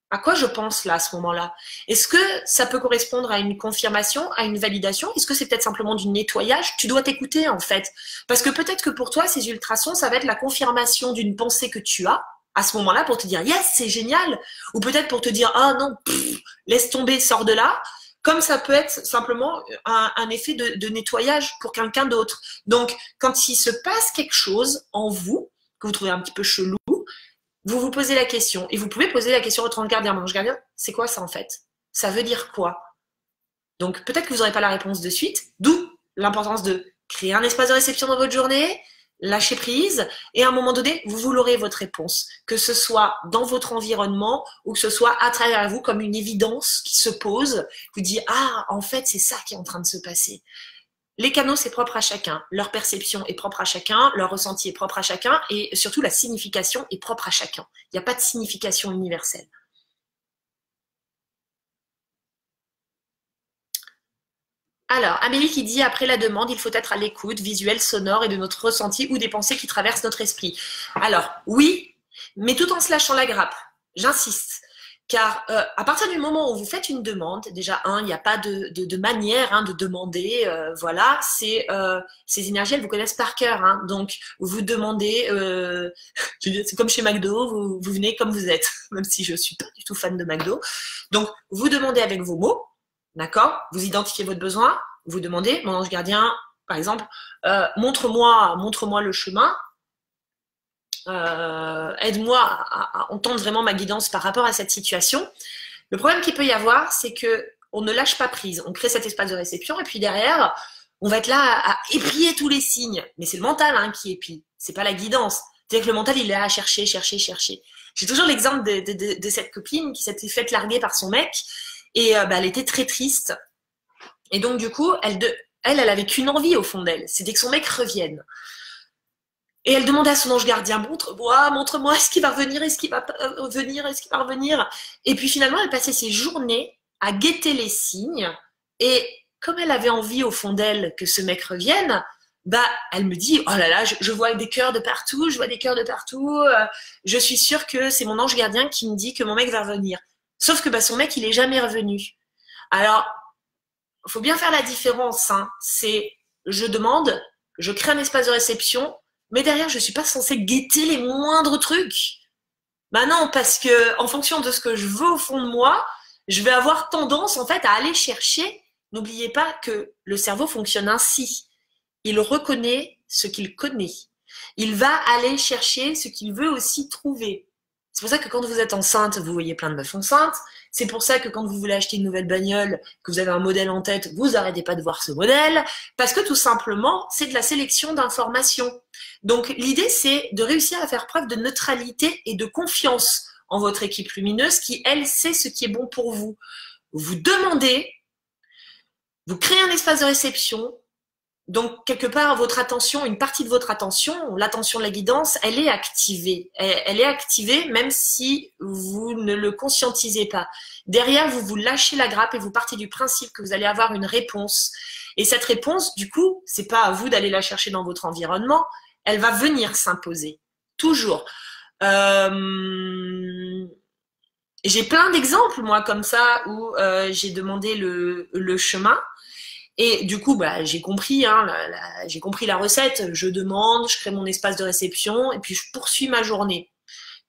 À quoi je pense là, à ce moment-là? Est-ce que ça peut correspondre à une confirmation, à une validation? Est-ce que c'est peut-être simplement du nettoyage? Tu dois t'écouter, en fait. Parce que peut-être que pour toi, ces ultrasons, ça va être la confirmation d'une pensée que tu as, à ce moment-là, pour te dire, yes, c'est génial. Ou peut-être pour te dire, ah non, laisse tomber, sors de là. Comme ça peut être simplement un effet de nettoyage pour quelqu'un d'autre. Donc, quand il se passe quelque chose en vous, que vous trouvez un petit peu chelou, vous vous posez la question. Et vous pouvez poser la question au ange gardien. Mon ange gardien, c'est quoi ça en fait? Ça veut dire quoi? Donc, peut-être que vous n'aurez pas la réponse de suite, d'où l'importance de créer un espace de réception dans votre journée, lâchez prise, et à un moment donné, vous l'aurez votre réponse, que ce soit dans votre environnement ou que ce soit à travers vous comme une évidence qui se pose, vous dites « Ah, en fait, c'est ça qui est en train de se passer ». Les canaux, c'est propre à chacun, leur perception est propre à chacun, leur ressenti est propre à chacun, et surtout la signification est propre à chacun. Il n'y a pas de signification universelle. Alors, Amélie qui dit, après la demande, il faut être à l'écoute visuelle, sonore et de notre ressenti ou des pensées qui traversent notre esprit. Alors, oui, mais tout en se lâchant la grappe. J'insiste. Car à partir du moment où vous faites une demande, déjà, il n'y a pas de manière de demander, voilà, ces énergies, elles vous connaissent par cœur. Donc, vous demandez, c'est comme chez McDo, vous venez comme vous êtes, même si je ne suis pas du tout fan de McDo. Donc, vous demandez avec vos mots, d'accord? Vous identifiez votre besoin, vous demandez, mon ange gardien, par exemple, montre-moi le chemin, aide-moi à entendre vraiment ma guidance par rapport à cette situation. Le problème qu'il peut y avoir, c'est que on ne lâche pas prise. On crée cet espace de réception et puis derrière, on va être là à épier tous les signes. Mais c'est le mental qui épie, c'est pas la guidance. C'est-à-dire que le mental, il est là à chercher. J'ai toujours l'exemple de cette copine qui s'était faite larguer par son mec et elle était très triste. Et donc du coup, elle avait qu'une envie au fond d'elle, c'était que son mec revienne. Et elle demandait à son ange gardien, montre-moi, est-ce qu'il va revenir, est-ce qu'il va revenir. Et puis finalement, elle passait ses journées à guetter les signes. Et comme elle avait envie au fond d'elle que ce mec revienne, elle me dit, oh là là, je vois des cœurs de partout, je suis sûre que c'est mon ange gardien qui me dit que mon mec va revenir. Sauf que son mec, il est jamais revenu. Alors, il faut bien faire la différence. C'est, je demande, je crée un espace de réception, mais derrière, je ne suis pas censée guetter les moindres trucs. Non, parce que en fonction de ce que je veux au fond de moi, je vais avoir tendance en fait à aller chercher. N'oubliez pas que le cerveau fonctionne ainsi. Il reconnaît ce qu'il connaît. Il va aller chercher ce qu'il veut aussi trouver. C'est pour ça que quand vous êtes enceinte, vous voyez plein de meufs enceintes. C'est pour ça que quand vous voulez acheter une nouvelle bagnole, que vous avez un modèle en tête, vous n'arrêtez pas de voir ce modèle, parce que tout simplement, c'est de la sélection d'informations. Donc l'idée, c'est de réussir à faire preuve de neutralité et de confiance en votre équipe lumineuse qui, elle, sait ce qui est bon pour vous. Vous demandez, vous créez un espace de réception. Donc, quelque part, votre attention, une partie de votre attention, l'attention de la guidance, elle est activée. Elle est activée même si vous ne le conscientisez pas. Derrière, vous lâchez la grappe et vous partez du principe que vous allez avoir une réponse. Et cette réponse, du coup, c'est pas à vous d'aller la chercher dans votre environnement. Elle va venir s'imposer. Toujours. J'ai plein d'exemples, moi, comme ça, où j'ai demandé le chemin. Et du coup, j'ai compris, j'ai compris la recette. Je demande, je crée mon espace de réception et puis je poursuis ma journée.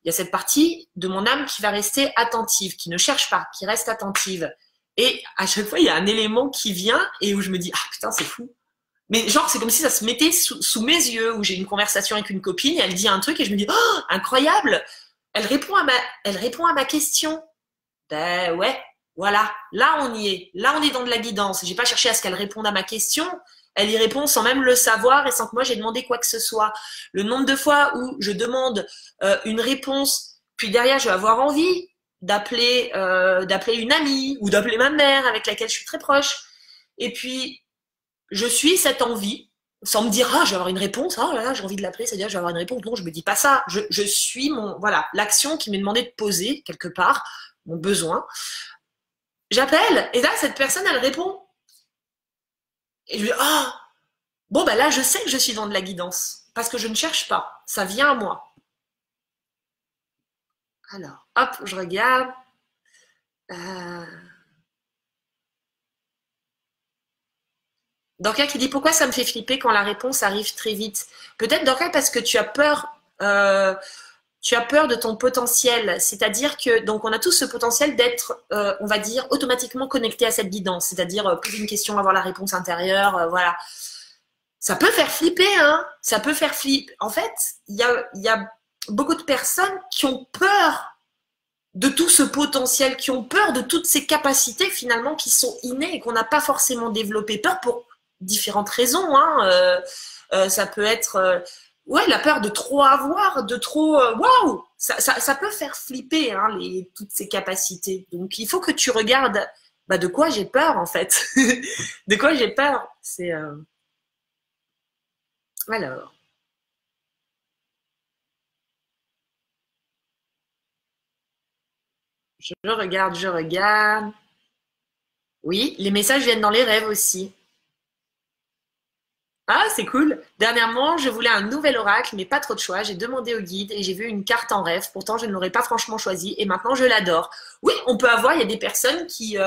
Il y a cette partie de mon âme qui va rester attentive, qui ne cherche pas, qui reste attentive. Et à chaque fois, il y a un élément qui vient et où je me dis, ah putain, c'est fou. Mais genre, c'est comme si ça se mettait sous mes yeux, où j'ai une conversation avec une copine et elle dit un truc et je me dis, oh, incroyable. Elle répond à ma question. Ben ouais. Voilà, là on y est. Là on est dans de la guidance. J'ai pas cherché à ce qu'elle réponde à ma question. Elle y répond sans même le savoir et sans que moi j'ai demandé quoi que ce soit. Le nombre de fois où je demande une réponse, puis derrière je vais avoir envie d'appeler une amie ou d'appeler ma mère avec laquelle je suis très proche. Et puis je suis cette envie sans me dire je vais avoir une réponse. Oh là là, j'ai envie de l'appeler, c'est-à-dire je vais avoir une réponse. Non, je me dis pas ça. Je suis l'action qui m'est demandée de poser quelque part, mon besoin. J'appelle, et là, cette personne, elle répond. Et je lui dis, là, je sais que je suis dans de la guidance, parce que je ne cherche pas, ça vient à moi. Alors, hop, je regarde. Dorca qui dit, pourquoi ça me fait flipper quand la réponse arrive très vite? Peut-être, Dorca, parce que tu as peur de ton potentiel, c'est-à-dire que donc on a tous ce potentiel d'être, on va dire, automatiquement connecté à cette guidance, c'est-à-dire poser une question, avoir la réponse intérieure, voilà. Ça peut faire flipper, ça peut faire flipper. En fait, il y a beaucoup de personnes qui ont peur de tout ce potentiel, qui ont peur de toutes ces capacités finalement qui sont innées et qu'on n'a pas forcément développées. Peur pour différentes raisons, ça peut être ouais, la peur de trop avoir, de trop, waouh, ça peut faire flipper hein, toutes ces capacités. Donc, il faut que tu regardes bah, de quoi j'ai peur en fait. De quoi j'ai peur. C'est alors, je regarde, je regarde. Oui, les messages viennent dans les rêves aussi. Ah, c'est cool. Dernièrement, je voulais un nouvel oracle, mais pas trop de choix. J'ai demandé au guide et j'ai vu une carte en rêve. Pourtant, je ne l'aurais pas franchement choisie et maintenant je l'adore. Oui, on peut avoir, il y a des personnes qui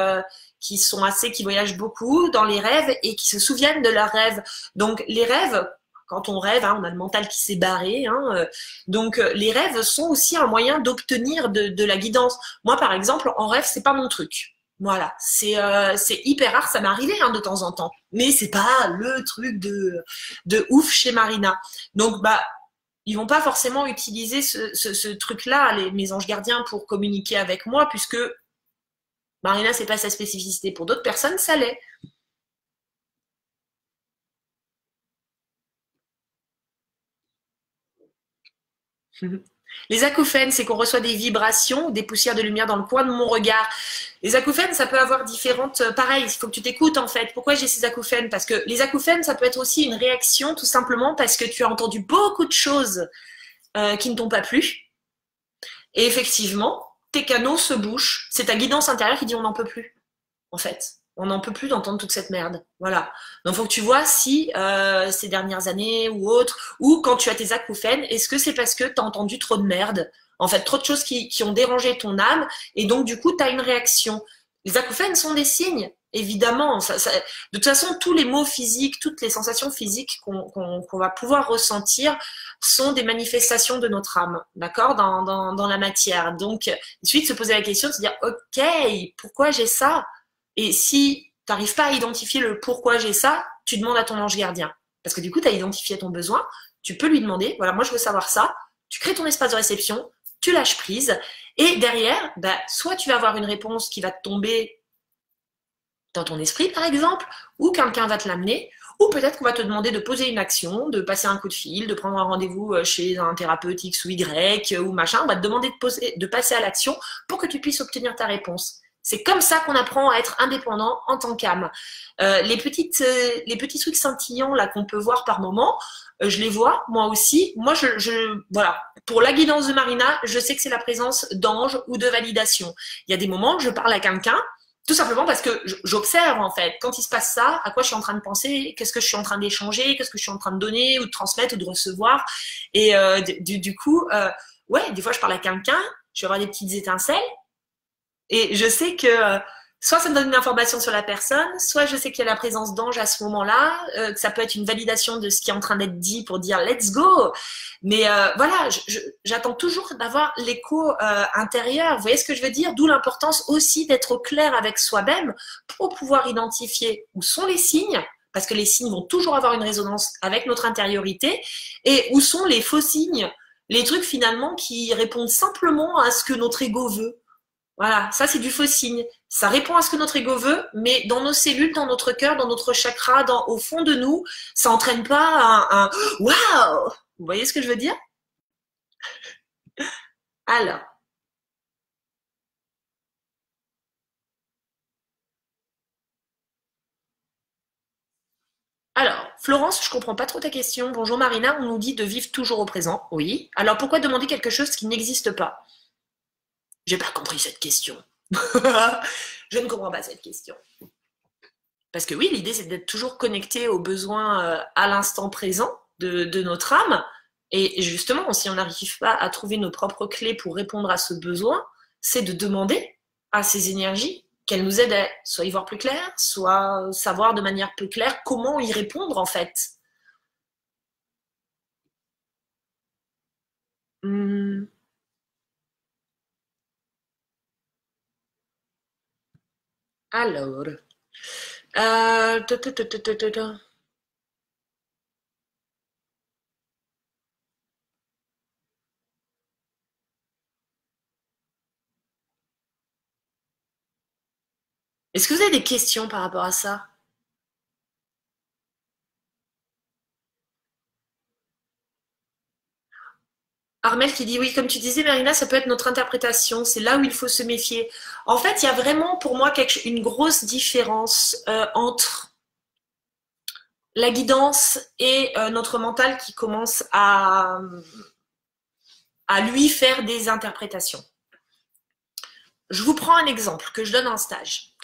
sont assez, qui voyagent beaucoup dans les rêves et qui se souviennent de leurs rêves. Donc, les rêves, quand on rêve, hein, on a le mental qui s'est barré. Hein, les rêves sont aussi un moyen d'obtenir de la guidance. Moi, par exemple, en rêve, c'est pas mon truc. Voilà, c'est hyper rare, ça m'est arrivé hein, de temps en temps, mais c'est pas le truc de ouf chez Marina. Donc bah ils vont pas forcément utiliser ce truc-là, mes anges gardiens, pour communiquer avec moi, puisque Marina c'est pas sa spécificité. Pour d'autres personnes, ça l'est. Les acouphènes, c'est qu'on reçoit des vibrations, des poussières de lumière dans le coin de mon regard. Les acouphènes, ça peut avoir différentes. Pareil, il faut que tu t'écoutes en fait. Pourquoi j'ai ces acouphènes? Parce que les acouphènes, ça peut être aussi une réaction, tout simplement parce que tu as entendu beaucoup de choses qui ne t'ont pas plu. Et effectivement, tes canaux se bouchent. C'est ta guidance intérieure qui dit on n'en peut plus, en fait. On n'en peut plus d'entendre toute cette merde. Voilà. Donc, il faut que tu vois si ces dernières années ou autres, ou quand tu as tes acouphènes, est-ce que c'est parce que tu as entendu trop de merde? En fait, trop de choses qui ont dérangé ton âme, et donc du coup, tu as une réaction. Les acouphènes sont des signes, évidemment. De toute façon, tous les mots physiques, toutes les sensations physiques qu'on va pouvoir ressentir sont des manifestations de notre âme, d'accord, dans la matière. Donc, il suffit de se poser la question, de se dire, ok, pourquoi j'ai ça? Et si tu n'arrives pas à identifier le pourquoi j'ai ça, tu demandes à ton ange gardien. Parce que du coup, tu as identifié ton besoin, tu peux lui demander, voilà, moi je veux savoir ça, tu crées ton espace de réception, tu lâches prise, et derrière, bah, soit tu vas avoir une réponse qui va te tomber dans ton esprit, par exemple, ou quelqu'un va te l'amener, ou peut-être qu'on va te demander de poser une action, de passer un coup de fil, de prendre un rendez-vous chez un thérapeute X ou Y ou machin. On va te demander de passer à l'action pour que tu puisses obtenir ta réponse. C'est comme ça qu'on apprend à être indépendant en tant qu'âme. Les petits trucs scintillants là qu'on peut voir par moment, je les vois moi aussi. Moi, voilà. Pour la guidance de Marina, je sais que c'est la présence d'anges ou de validation. Il y a des moments, je parle à quelqu'un, tout simplement parce que j'observe en fait, quand il se passe ça, à quoi je suis en train de penser, qu'est-ce que je suis en train d'échanger, qu'est-ce que je suis en train de donner ou de transmettre ou de recevoir. Et du coup, ouais, des fois je parle à quelqu'un, je vais avoir des petites étincelles et je sais que soit ça me donne une information sur la personne, soit je sais qu'il y a la présence d'ange à ce moment-là, que ça peut être une validation de ce qui est en train d'être dit pour dire let's go. Mais voilà, j'attends toujours d'avoir l'écho intérieur. Vous voyez ce que je veux dire? D'où l'importance aussi d'être au clair avec soi-même pour pouvoir identifier où sont les signes, parce que les signes vont toujours avoir une résonance avec notre intériorité, et où sont les faux signes, les trucs finalement qui répondent simplement à ce que notre ego veut. Voilà, ça c'est du faux signe. Ça répond à ce que notre ego veut, mais dans nos cellules, dans notre cœur, dans notre chakra, au fond de nous, ça entraîne pas un waouh. Vous voyez ce que je veux dire? Alors, Florence, je comprends pas trop ta question. Bonjour Marina, on nous dit de vivre toujours au présent. Oui. Alors pourquoi demander quelque chose qui n'existe pas? J'ai pas compris cette question. Je ne comprends pas cette question. Parce que oui, l'idée, c'est d'être toujours connecté aux besoins à l'instant présent de notre âme. Et justement, si on n'arrive pas à trouver nos propres clés pour répondre à ce besoin, c'est de demander à ces énergies qu'elles nous aident à soit y voir plus clair, soit savoir de manière plus claire comment y répondre en fait. Hmm, alors, ta, ta, ta, ta, ta, ta, ta. Est-ce que vous avez des questions par rapport à ça? Armel qui dit oui, comme tu disais, Marina, ça peut être notre interprétation. C'est là où il faut se méfier. En fait, il y a vraiment pour moi une grosse différence entre la guidance et notre mental qui commence à lui faire des interprétations. Je vous prends un exemple que je donne en stage.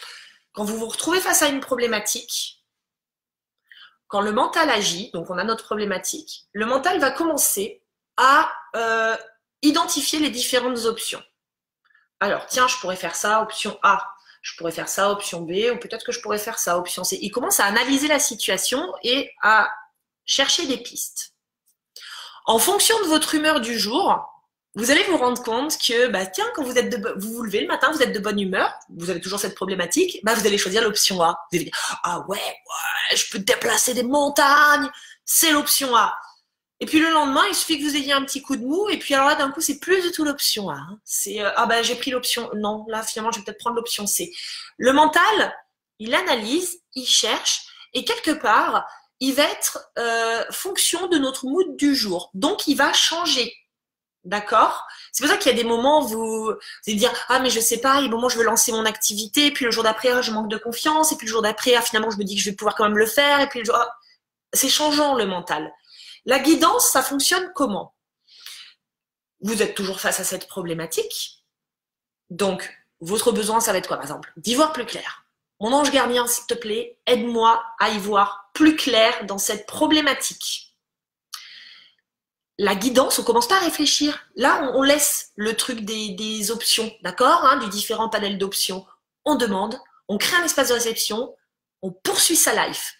Quand vous vous retrouvez face à une problématique, quand le mental agit, donc on a notre problématique, le mental va commencer à identifier les différentes options. Alors, tiens, je pourrais faire ça, option A. Je pourrais faire ça, option B, ou peut-être que je pourrais faire ça, option C. Il commence à analyser la situation et à chercher des pistes. En fonction de votre humeur du jour, vous allez vous rendre compte que, bah, tiens, quand vous vous levez le matin, vous êtes de bonne humeur, vous avez toujours cette problématique, bah, vous allez choisir l'option A. Vous allez dire, ah ouais, je peux déplacer des montagnes, c'est l'option A. Et puis le lendemain, il suffit que vous ayez un petit coup de mou, et puis alors là, d'un coup, c'est plus du tout l'option A. Hein. C'est, ah ben, j'ai pris l'option, non, là, finalement, je vais peut-être prendre l'option C. Le mental, il analyse, il cherche, et quelque part, il va être fonction de notre mood du jour. Donc, il va changer. D'accord? C'est pour ça qu'il y a des moments où vous allez dire, ah, mais je sais pas, il y a des moments où je veux lancer mon activité, puis le jour d'après, ah, je manque de confiance, et puis le jour d'après, ah, finalement, je me dis que je vais pouvoir quand même le faire, et puis le jour, ah, c'est changeant, le mental. La guidance, ça fonctionne comment? Vous êtes toujours face à cette problématique. Donc, votre besoin, ça va être quoi, par exemple? D'y voir plus clair. Mon ange gardien, s'il te plaît, aide-moi à y voir plus clair dans cette problématique. La guidance, on commence pas à réfléchir. Là, on laisse le truc des options, d'accord, hein, du différent panel d'options. On demande, on crée un espace de réception, on poursuit sa life.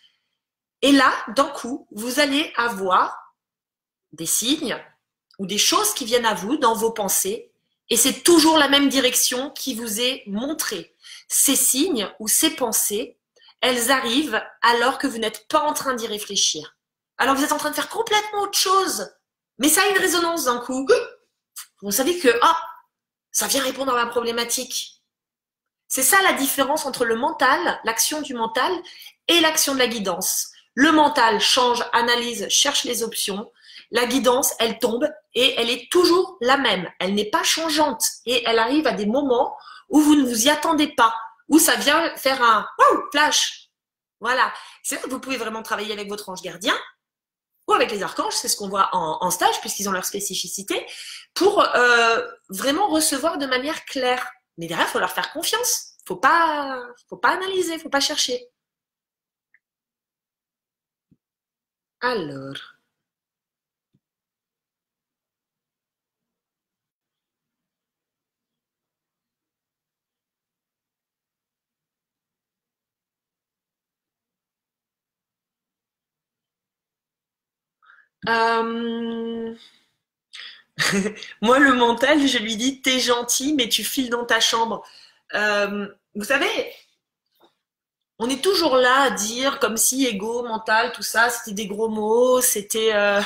Et là, d'un coup, vous allez avoir des signes ou des choses qui viennent à vous dans vos pensées et c'est toujours la même direction qui vous est montrée. Ces signes ou ces pensées, elles arrivent alors que vous n'êtes pas en train d'y réfléchir. Alors vous êtes en train de faire complètement autre chose, mais ça a une résonance d'un coup. Vous savez que ça vient répondre à ma problématique. C'est ça la différence entre le mental, l'action du mental et l'action de la guidance. Le mental change, analyse, cherche les options. La guidance, elle tombe et elle est toujours la même. Elle n'est pas changeante et elle arrive à des moments où vous ne vous y attendez pas, où ça vient faire un flash. Voilà. C'est là que vous pouvez vraiment travailler avec votre ange gardien ou avec les archanges, c'est ce qu'on voit en stage puisqu'ils ont leur spécificité, pour vraiment recevoir de manière claire. Mais derrière, il faut leur faire confiance. Faut pas analyser, faut pas chercher. Alors. Moi, le mental, je lui dis, t'es gentil, mais tu files dans ta chambre. Vous savez, on est toujours là à dire comme si ego, mental, tout ça, c'était des gros mots, c'était à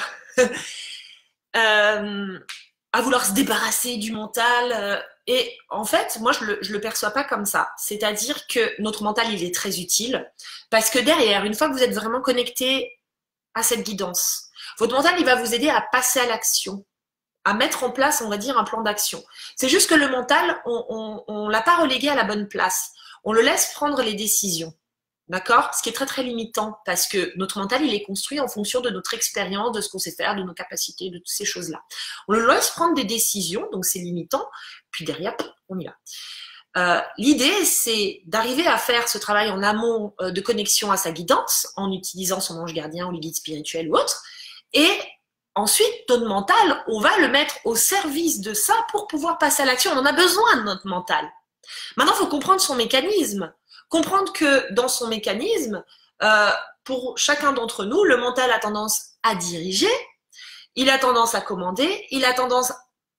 vouloir se débarrasser du mental. Et en fait, moi, je le perçois pas comme ça. C'est-à-dire que notre mental, il est très utile parce que derrière, une fois que vous êtes vraiment connecté à cette guidance, votre mental, il va vous aider à passer à l'action, à mettre en place, on va dire, un plan d'action. C'est juste que le mental, on l'a pas relégué à la bonne place. On le laisse prendre les décisions. D'accord? Ce qui est très très limitant parce que notre mental, il est construit en fonction de notre expérience, de ce qu'on sait faire, de nos capacités, de toutes ces choses-là. On le laisse prendre des décisions, donc c'est limitant, puis derrière, on y va. L'idée, c'est d'arriver à faire ce travail en amont de connexion à sa guidance, en utilisant son ange gardien ou les guides spirituels ou autres, et ensuite, notre mental, on va le mettre au service de ça pour pouvoir passer à l'action. On en a besoin de notre mental. Maintenant, il faut comprendre son mécanisme. Comprendre que dans son mécanisme, pour chacun d'entre nous, le mental a tendance à diriger, il a tendance à commander, il a tendance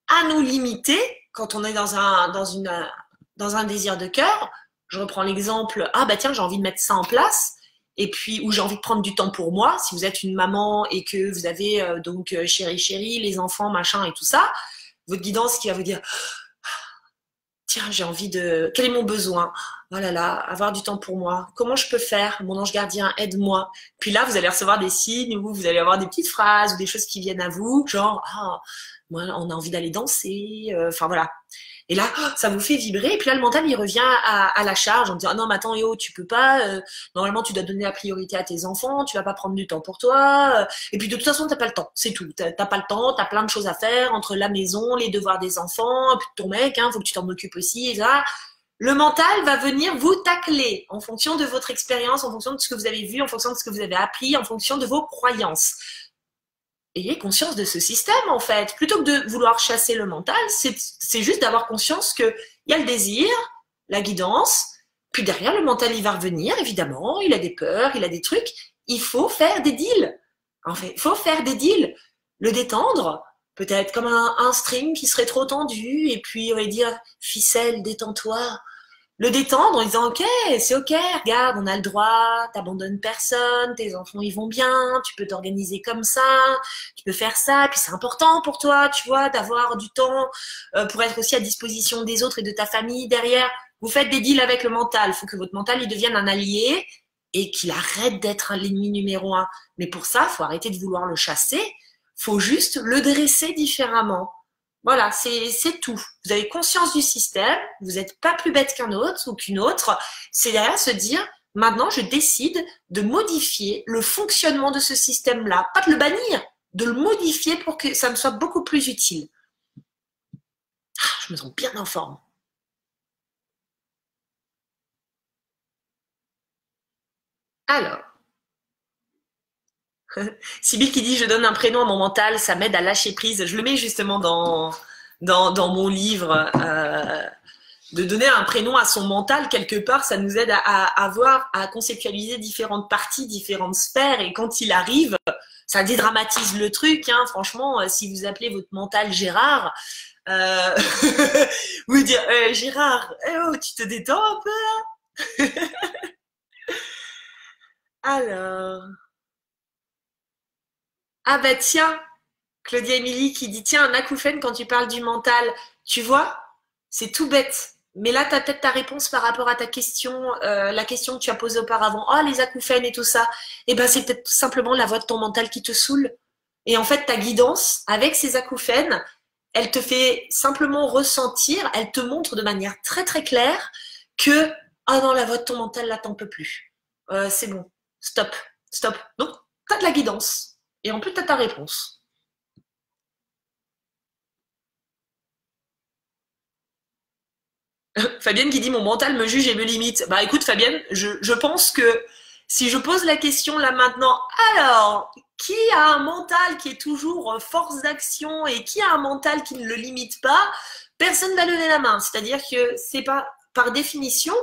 à nous limiter quand on est dans un désir de cœur. Je reprends l'exemple, ah bah tiens, j'ai envie de mettre ça en place, et puis où j'ai envie de prendre du temps pour moi. Si vous êtes une maman et que vous avez donc chérie, les enfants, machin et tout ça, votre guidance qui va vous dire, tiens, j'ai envie de... Quel est mon besoin? Oh là là, avoir du temps pour moi. Comment je peux faire? Mon ange gardien, aide-moi. Puis là, vous allez recevoir des signes où vous allez avoir des petites phrases ou des choses qui viennent à vous, genre, ah, moi, on a envie d'aller danser, enfin voilà. Et là, ça vous fait vibrer. Et puis là, le mental, il revient à la charge en disant, ah non, mais attends, tu peux pas. Normalement, tu dois donner la priorité à tes enfants. Tu vas pas prendre du temps pour toi. Et puis de toute façon, t'as pas le temps. C'est tout. T'as pas le temps. T'as plein de choses à faire entre la maison, les devoirs des enfants, puis ton mec. Faut que tu t'en occupes aussi. Et ça. Le mental va venir vous tacler en fonction de votre expérience, en fonction de ce que vous avez vu, en fonction de ce que vous avez appris, en fonction de vos croyances. Ayez conscience de ce système, en fait. Plutôt que de vouloir chasser le mental, c'est juste d'avoir conscience qu'il y a le désir, la guidance, puis derrière, le mental, il va revenir, évidemment, il a des peurs, il a des trucs. Il faut faire des deals. En fait, il faut faire des deals. Le détendre, peut-être comme un string qui serait trop tendu, et puis on va dire, ficelle, détends-toi. Le détendre en disant ok, c'est ok, regarde, on a le droit, t'abandonnes personne, tes enfants ils vont bien, tu peux t'organiser comme ça, tu peux faire ça, puis c'est important pour toi, tu vois, d'avoir du temps pour être aussi à disposition des autres et de ta famille derrière. Vous faites des deals avec le mental, il faut que votre mental il devienne un allié et qu'il arrête d'être l'ennemi numéro un. Mais pour ça, il faut arrêter de vouloir le chasser, faut juste le dresser différemment. Voilà, c'est tout. Vous avez conscience du système, vous n'êtes pas plus bête qu'un autre ou qu'une autre. C'est derrière se dire, maintenant je décide de modifier le fonctionnement de ce système-là. Pas de le bannir, de le modifier pour que ça me soit beaucoup plus utile. Je me sens bien en forme. Alors, Sybille qui dit je donne un prénom à mon mental, ça m'aide à lâcher prise. Je le mets justement dans mon livre. De donner un prénom à son mental, quelque part, ça nous aide à conceptualiser différentes parties, différentes sphères. Et quand il arrive, ça dédramatise le truc. Franchement, si vous appelez votre mental Gérard, vous dire Gérard, tu te détends un peu là. Alors, ah bah tiens, Claudia Émilie qui dit tiens, un acouphène quand tu parles du mental, tu vois, c'est tout bête. Mais là, tu as peut-être ta réponse par rapport à ta question, la question que tu as posée auparavant. Oh, les acouphènes et tout ça. Eh ben, c'est peut-être tout simplement la voix de ton mental qui te saoule. Et en fait, ta guidance avec ces acouphènes, elle te fait simplement ressentir, elle te montre de manière très très claire que ah non, la voix de ton mental, là, t'en peux plus. C'est bon, stop, stop. Donc, tu as de la guidance. Et en plus, tu as ta réponse. Fabienne qui dit mon mental me juge et me limite. Bah écoute Fabienne, je pense que si je pose la question là maintenant, alors qui a un mental qui est toujours force d'action et qui a un mental qui ne le limite pas, personne va lever la main. C'est-à-dire que c'est pas par définition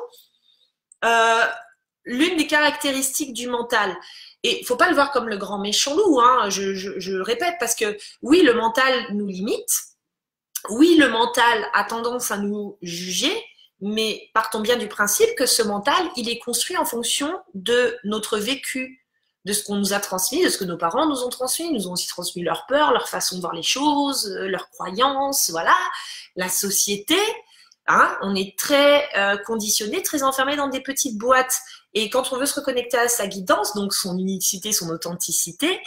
l'une des caractéristiques du mental. Et il faut pas le voir comme le grand méchant loup, je répète, parce que oui, le mental nous limite, oui, le mental a tendance à nous juger, mais partons bien du principe que ce mental, il est construit en fonction de notre vécu, de ce qu'on nous a transmis, de ce que nos parents nous ont transmis. Ils nous ont aussi transmis leur peur, leur façon de voir les choses, leurs croyances, voilà. La société, on est très conditionné, très enfermé dans des petites boîtes. Et quand on veut se reconnecter à sa guidance, donc son unicité, son authenticité,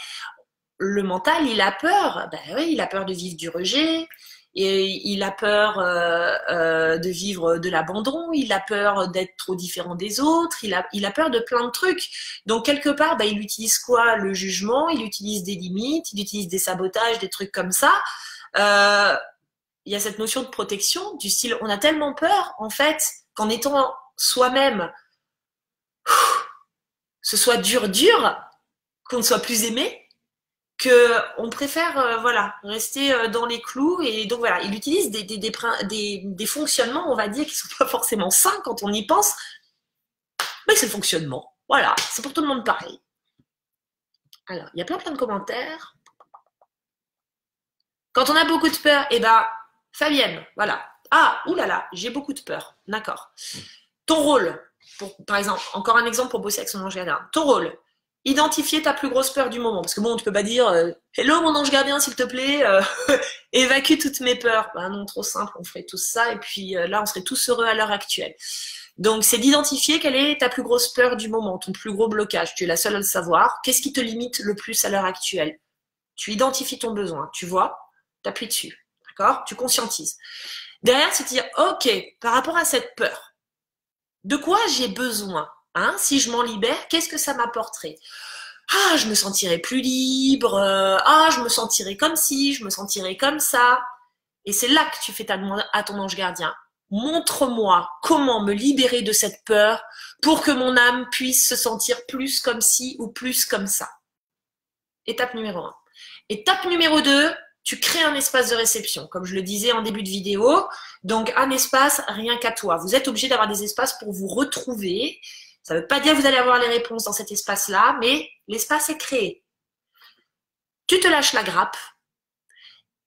le mental, il a peur. Ben oui, il a peur de vivre du rejet. Et il a peur de vivre de l'abandon, il a peur d'être trop différent des autres, il a peur de plein de trucs. Donc quelque part, il utilise quoi? Le jugement, il utilise des limites, il utilise des sabotages, des trucs comme ça. Il y a cette notion de protection du style, on a tellement peur en fait qu'en étant soi-même, ce soit dur, qu'on ne soit plus aimé, qu'on préfère rester dans les clous. Et donc voilà, il utilise des fonctionnements, on va dire, qui sont pas forcément sains quand on y pense, mais c'est le fonctionnement. Voilà, c'est pour tout le monde pareil. Alors, il y a plein de commentaires. Quand on a beaucoup de peur, Fabienne, voilà. Ah, oulala, j'ai beaucoup de peur. D'accord. Ton rôle, par exemple, encore un exemple pour bosser avec son ange gardien. Ton rôle, identifier ta plus grosse peur du moment. Parce que bon, tu peux pas dire hello mon ange gardien, s'il te plaît, évacue toutes mes peurs. Ben non, trop simple, on ferait tous ça. Et puis là, on serait tous heureux à l'heure actuelle. Donc, c'est d'identifier quelle est ta plus grosse peur du moment, ton plus gros blocage. Tu es la seule à le savoir. Qu'est-ce qui te limite le plus à l'heure actuelle? Tu identifies ton besoin, tu vois? Tu appuies dessus, d'accord? Tu conscientises. Derrière, c'est de dire, ok, par rapport à cette peur, de quoi j'ai besoin, hein? Si je m'en libère, qu'est-ce que ça m'apporterait? Ah, je me sentirais plus libre, ah, je me sentirais comme ci, je me sentirais comme ça. Et c'est là que tu fais ta demande à ton ange gardien. Montre-moi comment me libérer de cette peur pour que mon âme puisse se sentir plus comme ci ou plus comme ça. Étape numéro 1. Étape numéro 2, tu crées un espace de réception, comme je le disais en début de vidéo. Donc, un espace rien qu'à toi. Vous êtes obligé d'avoir des espaces pour vous retrouver. Ça ne veut pas dire que vous allez avoir les réponses dans cet espace-là, mais l'espace est créé. Tu te lâches la grappe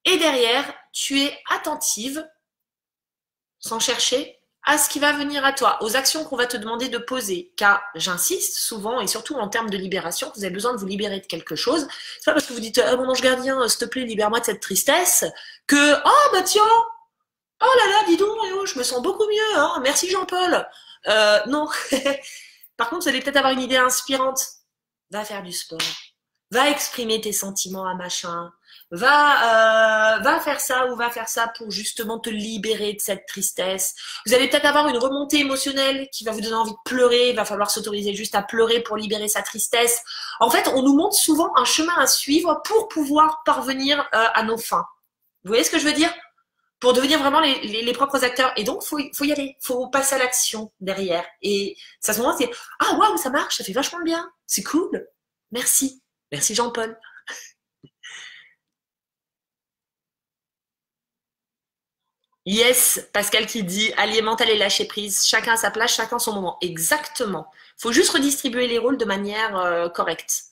et derrière, tu es attentive, sans chercher, à ce qui va venir à toi, aux actions qu'on va te demander de poser. Car j'insiste souvent, et surtout en termes de libération, vous avez besoin de vous libérer de quelque chose. C'est pas parce que vous dites « mon ange gardien, s'il te plaît, libère-moi de cette tristesse » que « oh bah tiens, oh là là, dis donc, je me sens beaucoup mieux, hein, merci Jean-Paul ». Non. Par contre, vous allez peut-être avoir une idée inspirante. Va faire du sport. Va exprimer tes sentiments à machin. Va faire ça ou va faire ça pour justement te libérer de cette tristesse. Vous allez peut-être avoir une remontée émotionnelle qui va vous donner envie de pleurer. Il va falloir s'autoriser juste à pleurer pour libérer sa tristesse. En fait, on nous montre souvent un chemin à suivre pour pouvoir parvenir à nos fins. Vous voyez ce que je veux dire? Pour devenir vraiment les propres acteurs. Et donc, faut y aller. Faut passer à l'action derrière. Et à ce moment-là, c'est « ah, waouh, ça marche, ça fait vachement bien. C'est cool. Merci. Merci Jean-Paul. » Yes, Pascal qui dit allier mental et lâcher prise, chacun à sa place, chacun son moment. Exactement. Il faut juste redistribuer les rôles de manière correcte.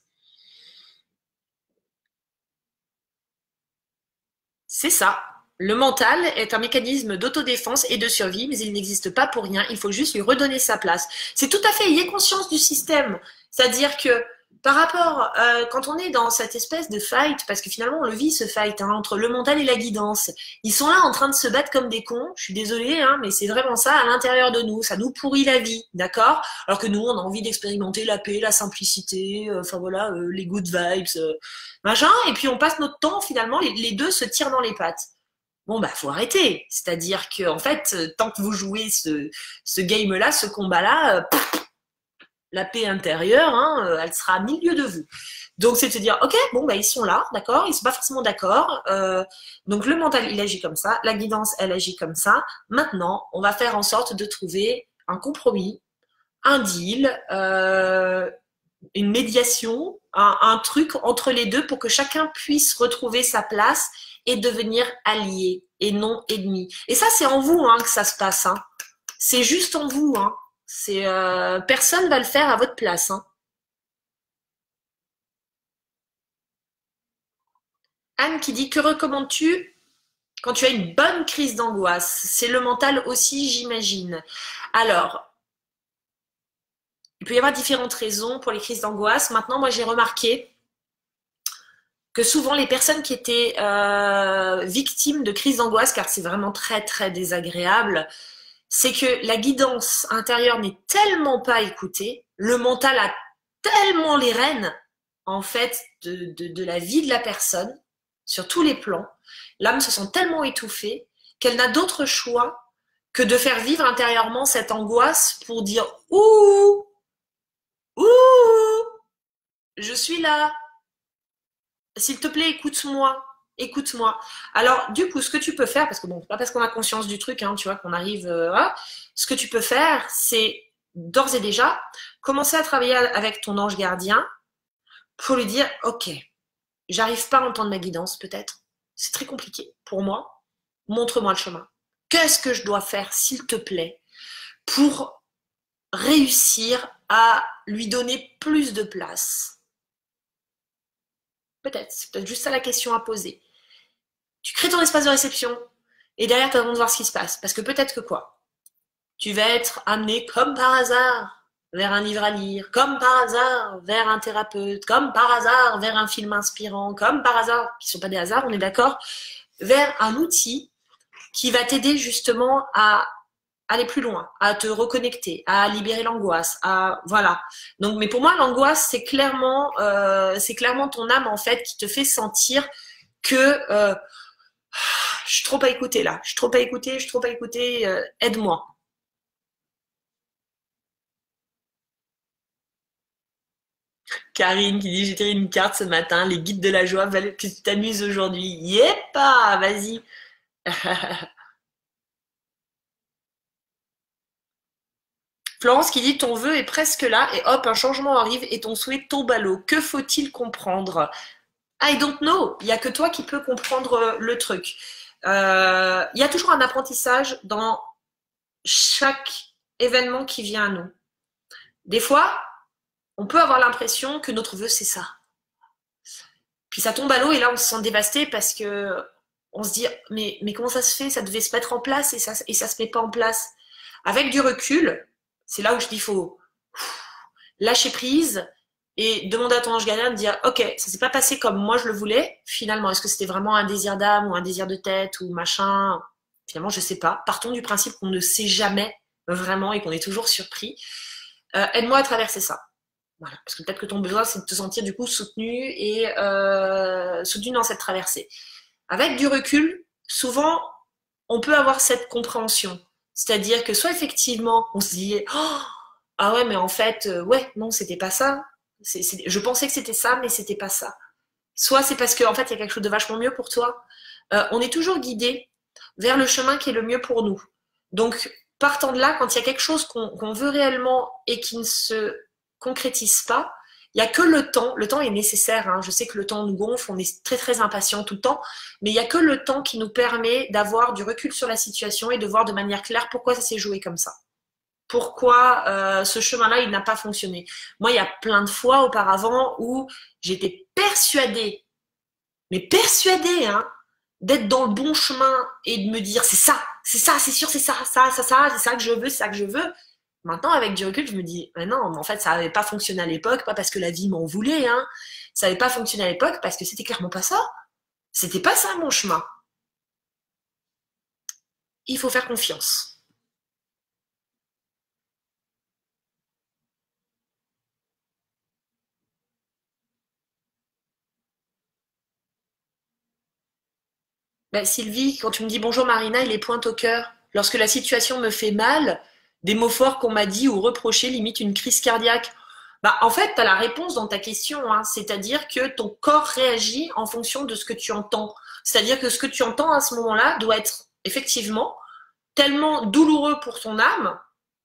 C'est ça. Le mental est un mécanisme d'autodéfense et de survie, mais il n'existe pas pour rien. Il faut juste lui redonner sa place. C'est tout à fait, ayez conscience du système. C'est-à-dire que par rapport, quand on est dans cette espèce de fight, parce que finalement on le vit ce fight hein, entre le mental et la guidance, ils sont là en train de se battre comme des cons. Je suis désolée, hein, mais c'est vraiment ça à l'intérieur de nous. Ça nous pourrit la vie, d'accord? Alors que nous, on a envie d'expérimenter la paix, la simplicité, enfin voilà, les good vibes, machin. Et puis on passe notre temps finalement, les deux se tirent dans les pattes. Bon bah faut arrêter. C'est-à-dire que en fait, tant que vous jouez ce game-là, ce combat-là, la paix intérieure, hein, elle sera à milieu de vous. Donc c'est de se dire, ok, bon bah ils sont là, d'accord, ils sont pas forcément d'accord. Donc le mental il agit comme ça, la guidance elle agit comme ça. Maintenant, on va faire en sorte de trouver un compromis, un deal, une médiation, un truc entre les deux pour que chacun puisse retrouver sa place et devenir allié et non ennemi. Et ça, c'est en vous hein, que ça se passe. Hein. C'est juste en vous. Hein. Personne va le faire à votre place. Hein. Anne qui dit, que recommandes-tu quand tu as une bonne crise d'angoisse? C'est le mental aussi, j'imagine. Alors, il peut y avoir différentes raisons pour les crises d'angoisse. Maintenant, moi, j'ai remarqué que souvent les personnes qui étaient victimes de crises d'angoisse, car c'est vraiment très très désagréable, c'est que la guidance intérieure n'est tellement pas écoutée, le mental a tellement les rênes en fait de la vie de la personne sur tous les plans, l'âme se sent tellement étouffée qu'elle n'a d'autre choix que de faire vivre intérieurement cette angoisse pour dire ouh, ouh, je suis là. S'il te plaît, écoute-moi, écoute-moi. Alors, du coup, ce que tu peux faire, parce que bon, pas parce qu'on a conscience du truc, hein, tu vois, qu'on arrive, voilà. Ce que tu peux faire, c'est d'ores et déjà commencer à travailler avec ton ange gardien pour lui dire, ok, j'arrive pas à entendre ma guidance, peut-être. C'est très compliqué pour moi. Montre-moi le chemin. Qu'est-ce que je dois faire, s'il te plaît, pour réussir à lui donner plus de place? Peut-être, c'est peut-être juste ça la question à poser. Tu crées ton espace de réception et derrière, tu attends de voir ce qui se passe. Parce que peut-être que quoi? Tu vas être amené comme par hasard vers un livre à lire, comme par hasard vers un thérapeute, comme par hasard vers un film inspirant, comme par hasard, qui ne sont pas des hasards, on est d'accord, vers un outil qui va t'aider justement à aller plus loin, à te reconnecter, à libérer l'angoisse, à voilà. Donc, mais pour moi, l'angoisse, c'est clairement ton âme en fait qui te fait sentir que Je suis trop à écouter là. Je suis trop à écouter, je suis trop à écouter. Aide-moi. Karine qui dit j'ai tiré une carte ce matin. Les guides de la joie veulent que tu t'amuses aujourd'hui. Yépa, vas-y. Florence qui dit ton vœu est presque là et hop, un changement arrive et ton souhait tombe à l'eau. Que faut-il comprendre? I don't know. Il n'y a que toi qui peux comprendre le truc. Il y a toujours un apprentissage dans chaque événement qui vient à nous. Des fois, on peut avoir l'impression que notre vœu, c'est ça. Puis ça tombe à l'eau et là, on se sent dévasté parce que on se dit mais comment ça se fait? Ça devait se mettre en place et ça se met pas en place. Avec du recul, c'est là où je dis faut lâcher prise et demander à ton ange gardien de dire ok, ça s'est pas passé comme moi je le voulais. Finalement, est-ce que c'était vraiment un désir d'âme ou un désir de tête ou machin? Finalement, je sais pas. Partons du principe qu'on ne sait jamais vraiment et qu'on est toujours surpris. Aide-moi à traverser ça. Voilà. Parce que peut-être que ton besoin, c'est de te sentir du coup soutenu et soutenu dans cette traversée. Avec du recul, souvent, on peut avoir cette compréhension. C'est-à-dire que soit effectivement, on se dit oh, ah ouais, mais en fait, ouais, non, c'était pas ça. Je pensais que c'était ça, mais c'était pas ça. Soit c'est parce qu'en fait, il y a quelque chose de vachement mieux pour toi. On est toujours guidé vers le chemin qui est le mieux pour nous. Donc, partant de là, quand il y a quelque chose qu'on veut réellement et qui ne se concrétise pas, il n'y a que le temps. Le temps est nécessaire. Hein. Je sais que le temps nous gonfle, on est très très impatient tout le temps, mais il n'y a que le temps qui nous permet d'avoir du recul sur la situation et de voir de manière claire pourquoi ça s'est joué comme ça. Pourquoi ce chemin-là, il n'a pas fonctionné. Moi, il y a plein de fois auparavant où j'étais persuadée, mais persuadée, hein, d'être dans le bon chemin et de me dire c'est ça, c'est sûr, c'est ça, c'est ça que je veux, c'est ça que je veux. Maintenant, avec du recul, je me dis mais non, mais en fait, ça n'avait pas fonctionné à l'époque, pas parce que la vie m'en voulait, hein. Ça n'avait pas fonctionné à l'époque parce que c'était clairement pas ça. C'était pas ça mon chemin. Il faut faire confiance. Bah, Sylvie, quand tu me dis bonjour Marina, il est pointe au cœur. Lorsque la situation me fait mal, des mots forts qu'on m'a dit ou reprochés limite une crise cardiaque. Bah, en fait, tu as la réponse dans ta question, hein. C'est-à-dire que ton corps réagit en fonction de ce que tu entends. C'est-à-dire que ce que tu entends à ce moment-là doit être effectivement tellement douloureux pour ton âme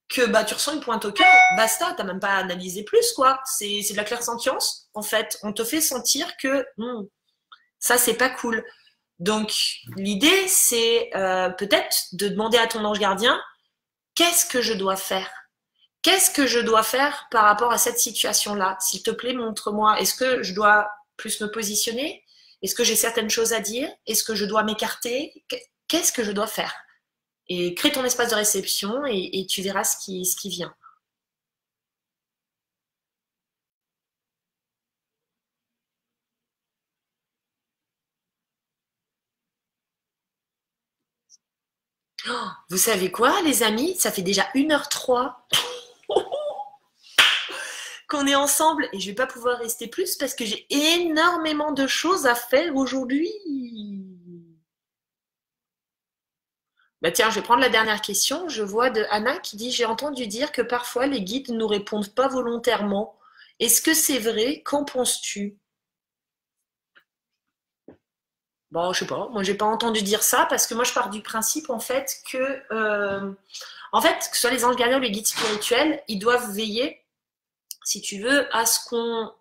que bah, tu ressens une pointe au cœur. Basta, t'as même pas analysé plus, quoi. C'est de la clairsentience, en fait. On te fait sentir que ça, c'est pas cool. Donc, l'idée, c'est peut-être de demander à ton ange gardien, qu'est-ce que je dois faire? Qu'est-ce que je dois faire par rapport à cette situation-là? S'il te plaît, montre-moi. Est-ce que je dois plus me positionner? Est-ce que j'ai certaines choses à dire? Est-ce que je dois m'écarter? Qu'est-ce que je dois faire? Et crée ton espace de réception et tu verras ce qui vient. Oh, vous savez quoi, les amis? Ça fait déjà 1h03 qu'on est ensemble et je vais pas pouvoir rester plus parce que j'ai énormément de choses à faire aujourd'hui. Bah tiens, je vais prendre la dernière question. Je vois de Anna qui dit j'ai entendu dire que parfois les guides ne nous répondent pas volontairement. Est-ce que c'est vrai? Qu'en penses-tu? Bon, je sais pas. Moi, j'ai pas entendu dire ça parce que moi, je pars du principe en fait que ce soit les anges gardiens ou les guides spirituels, ils doivent veiller, si tu veux, à ce qu'on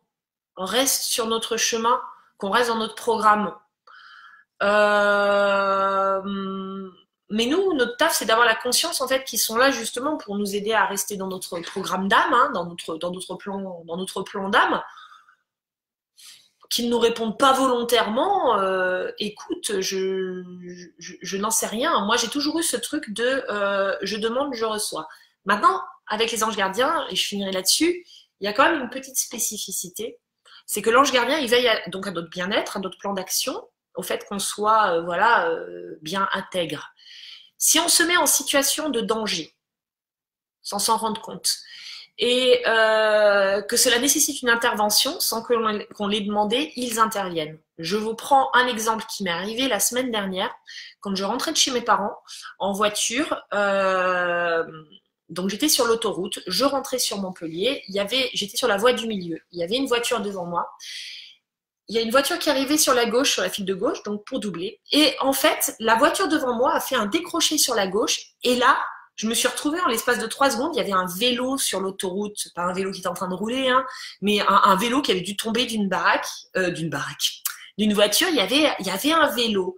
reste sur notre chemin, qu'on reste dans notre programme. Euh, mais nous, notre taf, c'est d'avoir la conscience en fait qu'ils sont là justement pour nous aider à rester dans notre programme d'âme, hein, dans notre plan d'âme. Qu'ils ne nous répondent pas volontairement, écoute, je n'en sais rien. Moi, j'ai toujours eu ce truc de je demande, je reçois. Maintenant, avec les anges gardiens, et je finirai là-dessus, il y a quand même une petite spécificité. C'est que l'ange gardien, il veille donc à notre bien-être, à notre plan d'action, au fait qu'on soit bien intègre. Si on se met en situation de danger, sans s'en rendre compte, et que cela nécessite une intervention sans qu'on l'ait demandé, ils interviennent. Je vous prends un exemple qui m'est arrivé la semaine dernière, quand je rentrais de chez mes parents en voiture. Donc j'étais sur l'autoroute, je rentrais sur Montpellier, j'étais sur la voie du milieu. Il y avait une voiture devant moi. Il y a une voiture qui arrivait sur la gauche, sur la file de gauche, donc pour doubler. Et en fait, la voiture devant moi a fait un décroché sur la gauche. Et là, je me suis retrouvée en l'espace de 3 secondes. Il y avait un vélo sur l'autoroute, pas un vélo qui était en train de rouler, hein, mais un vélo qui avait dû tomber d'une voiture. Il y avait un vélo.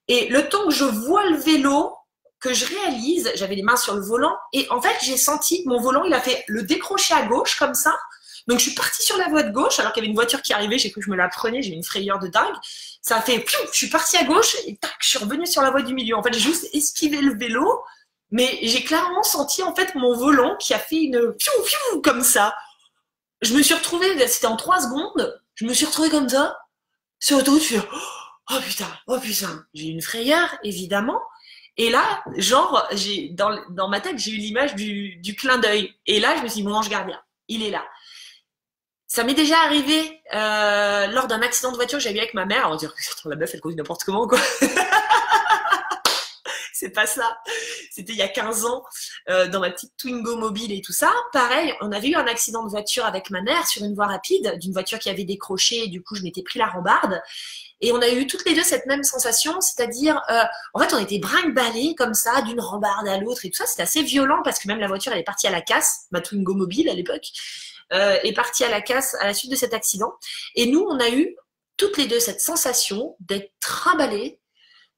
Et le temps que je vois le vélo, que je réalise, j'avais les mains sur le volant, et en fait, j'ai senti mon volant, il a fait le décrocher à gauche, comme ça. Donc, je suis partie sur la voie de gauche, alors qu'il y avait une voiture qui arrivait, j'ai cru que je me la prenais, j'ai eu une frayeur de dingue. Ça a fait, je suis partie à gauche, et tac, je suis revenue sur la voie du milieu. En fait, j'ai juste esquivé le vélo, mais j'ai clairement senti, en fait, mon volant qui a fait une comme ça. Je me suis retrouvée, c'était en 3 secondes, je me suis retrouvée comme ça, sur l'autoroute, je fais, oh putain, j'ai eu une frayeur, évidemment. Et là, genre, dans ma tête, j'ai eu l'image du clin d'œil. Et là, je me suis dit, mon ange gardien, il est là. Ça m'est déjà arrivé lors d'un accident de voiture que j'avais eu avec ma mère. Alors, on va dire que la meuf, elle conduit n'importe comment, quoi. C'est pas ça. C'était il y a 15 ans, dans ma petite Twingo mobile et tout ça. Pareil, on avait eu un accident de voiture avec ma mère sur une voie rapide, d'une voiture qui avait décroché, et du coup, je m'étais pris la rambarde. Et on a eu toutes les deux cette même sensation, c'est-à-dire, en fait, on était brinque-ballés comme ça, d'une rambarde à l'autre et tout ça. C'était assez violent parce que même la voiture, elle est partie à la casse, ma Twingo mobile à l'époque, est partie à la casse à la suite de cet accident. Et nous, on a eu toutes les deux cette sensation d'être trimballés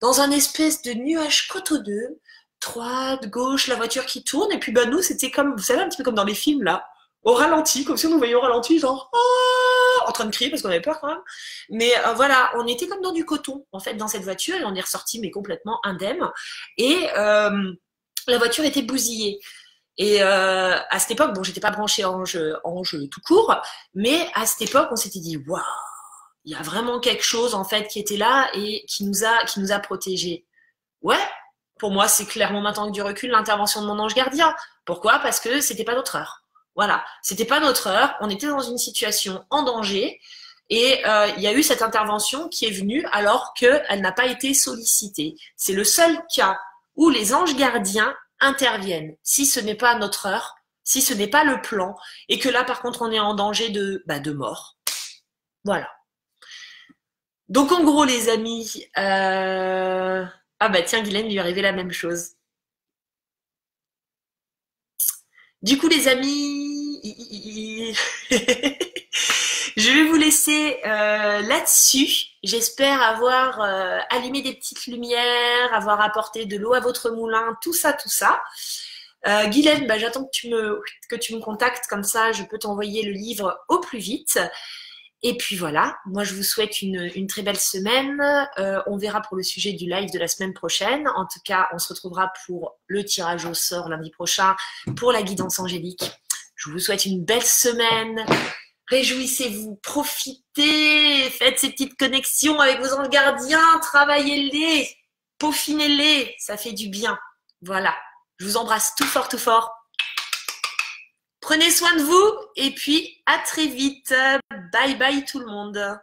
dans un espèce de nuage cotonneux, droite, gauche, la voiture qui tourne. Et puis, bah, nous, c'était comme, vous savez, un petit peu comme dans les films, là, au ralenti, comme si on nous voyait au ralenti, genre, oh, en train de crier parce qu'on avait peur quand même. Mais voilà, on était comme dans du coton, en fait, dans cette voiture, et on est ressorti, mais complètement indemne. Et la voiture était bousillée. Et à cette époque, bon, j'étais pas branchée Ange tout court, mais à cette époque, on s'était dit, waouh, il y a vraiment quelque chose en fait qui était là et qui nous a protégés. Ouais, pour moi, c'est clairement maintenant que du recul l'intervention de mon ange gardien. Pourquoi? Parce que c'était pas notre heure. Voilà, c'était pas notre heure. On était dans une situation en danger et il y a eu cette intervention qui est venue alors qu'elle n'a pas été sollicitée. C'est le seul cas où les anges gardiens interviennent. Si ce n'est pas notre heure, si ce n'est pas le plan, et que là, par contre, on est en danger de mort. Voilà. Donc, en gros, les amis, ah bah tiens, Guylaine, il lui est arrivé la même chose. Du coup, les amis, je vais vous laisser là-dessus. J'espère avoir allumé des petites lumières, avoir apporté de l'eau à votre moulin, tout ça, tout ça. Guylaine, bah, j'attends que tu me contactes, comme ça je peux t'envoyer le livre au plus vite. Et puis voilà, moi je vous souhaite une très belle semaine. On verra pour le sujet du live de la semaine prochaine. En tout cas, on se retrouvera pour le tirage au sort lundi prochain pour la guidance angélique. Je vous souhaite une belle semaine. Réjouissez-vous, profitez, faites ces petites connexions avec vos anges gardiens, travaillez-les, peaufinez-les, ça fait du bien. Voilà, je vous embrasse tout fort, tout fort. Prenez soin de vous et puis à très vite. Bye bye tout le monde.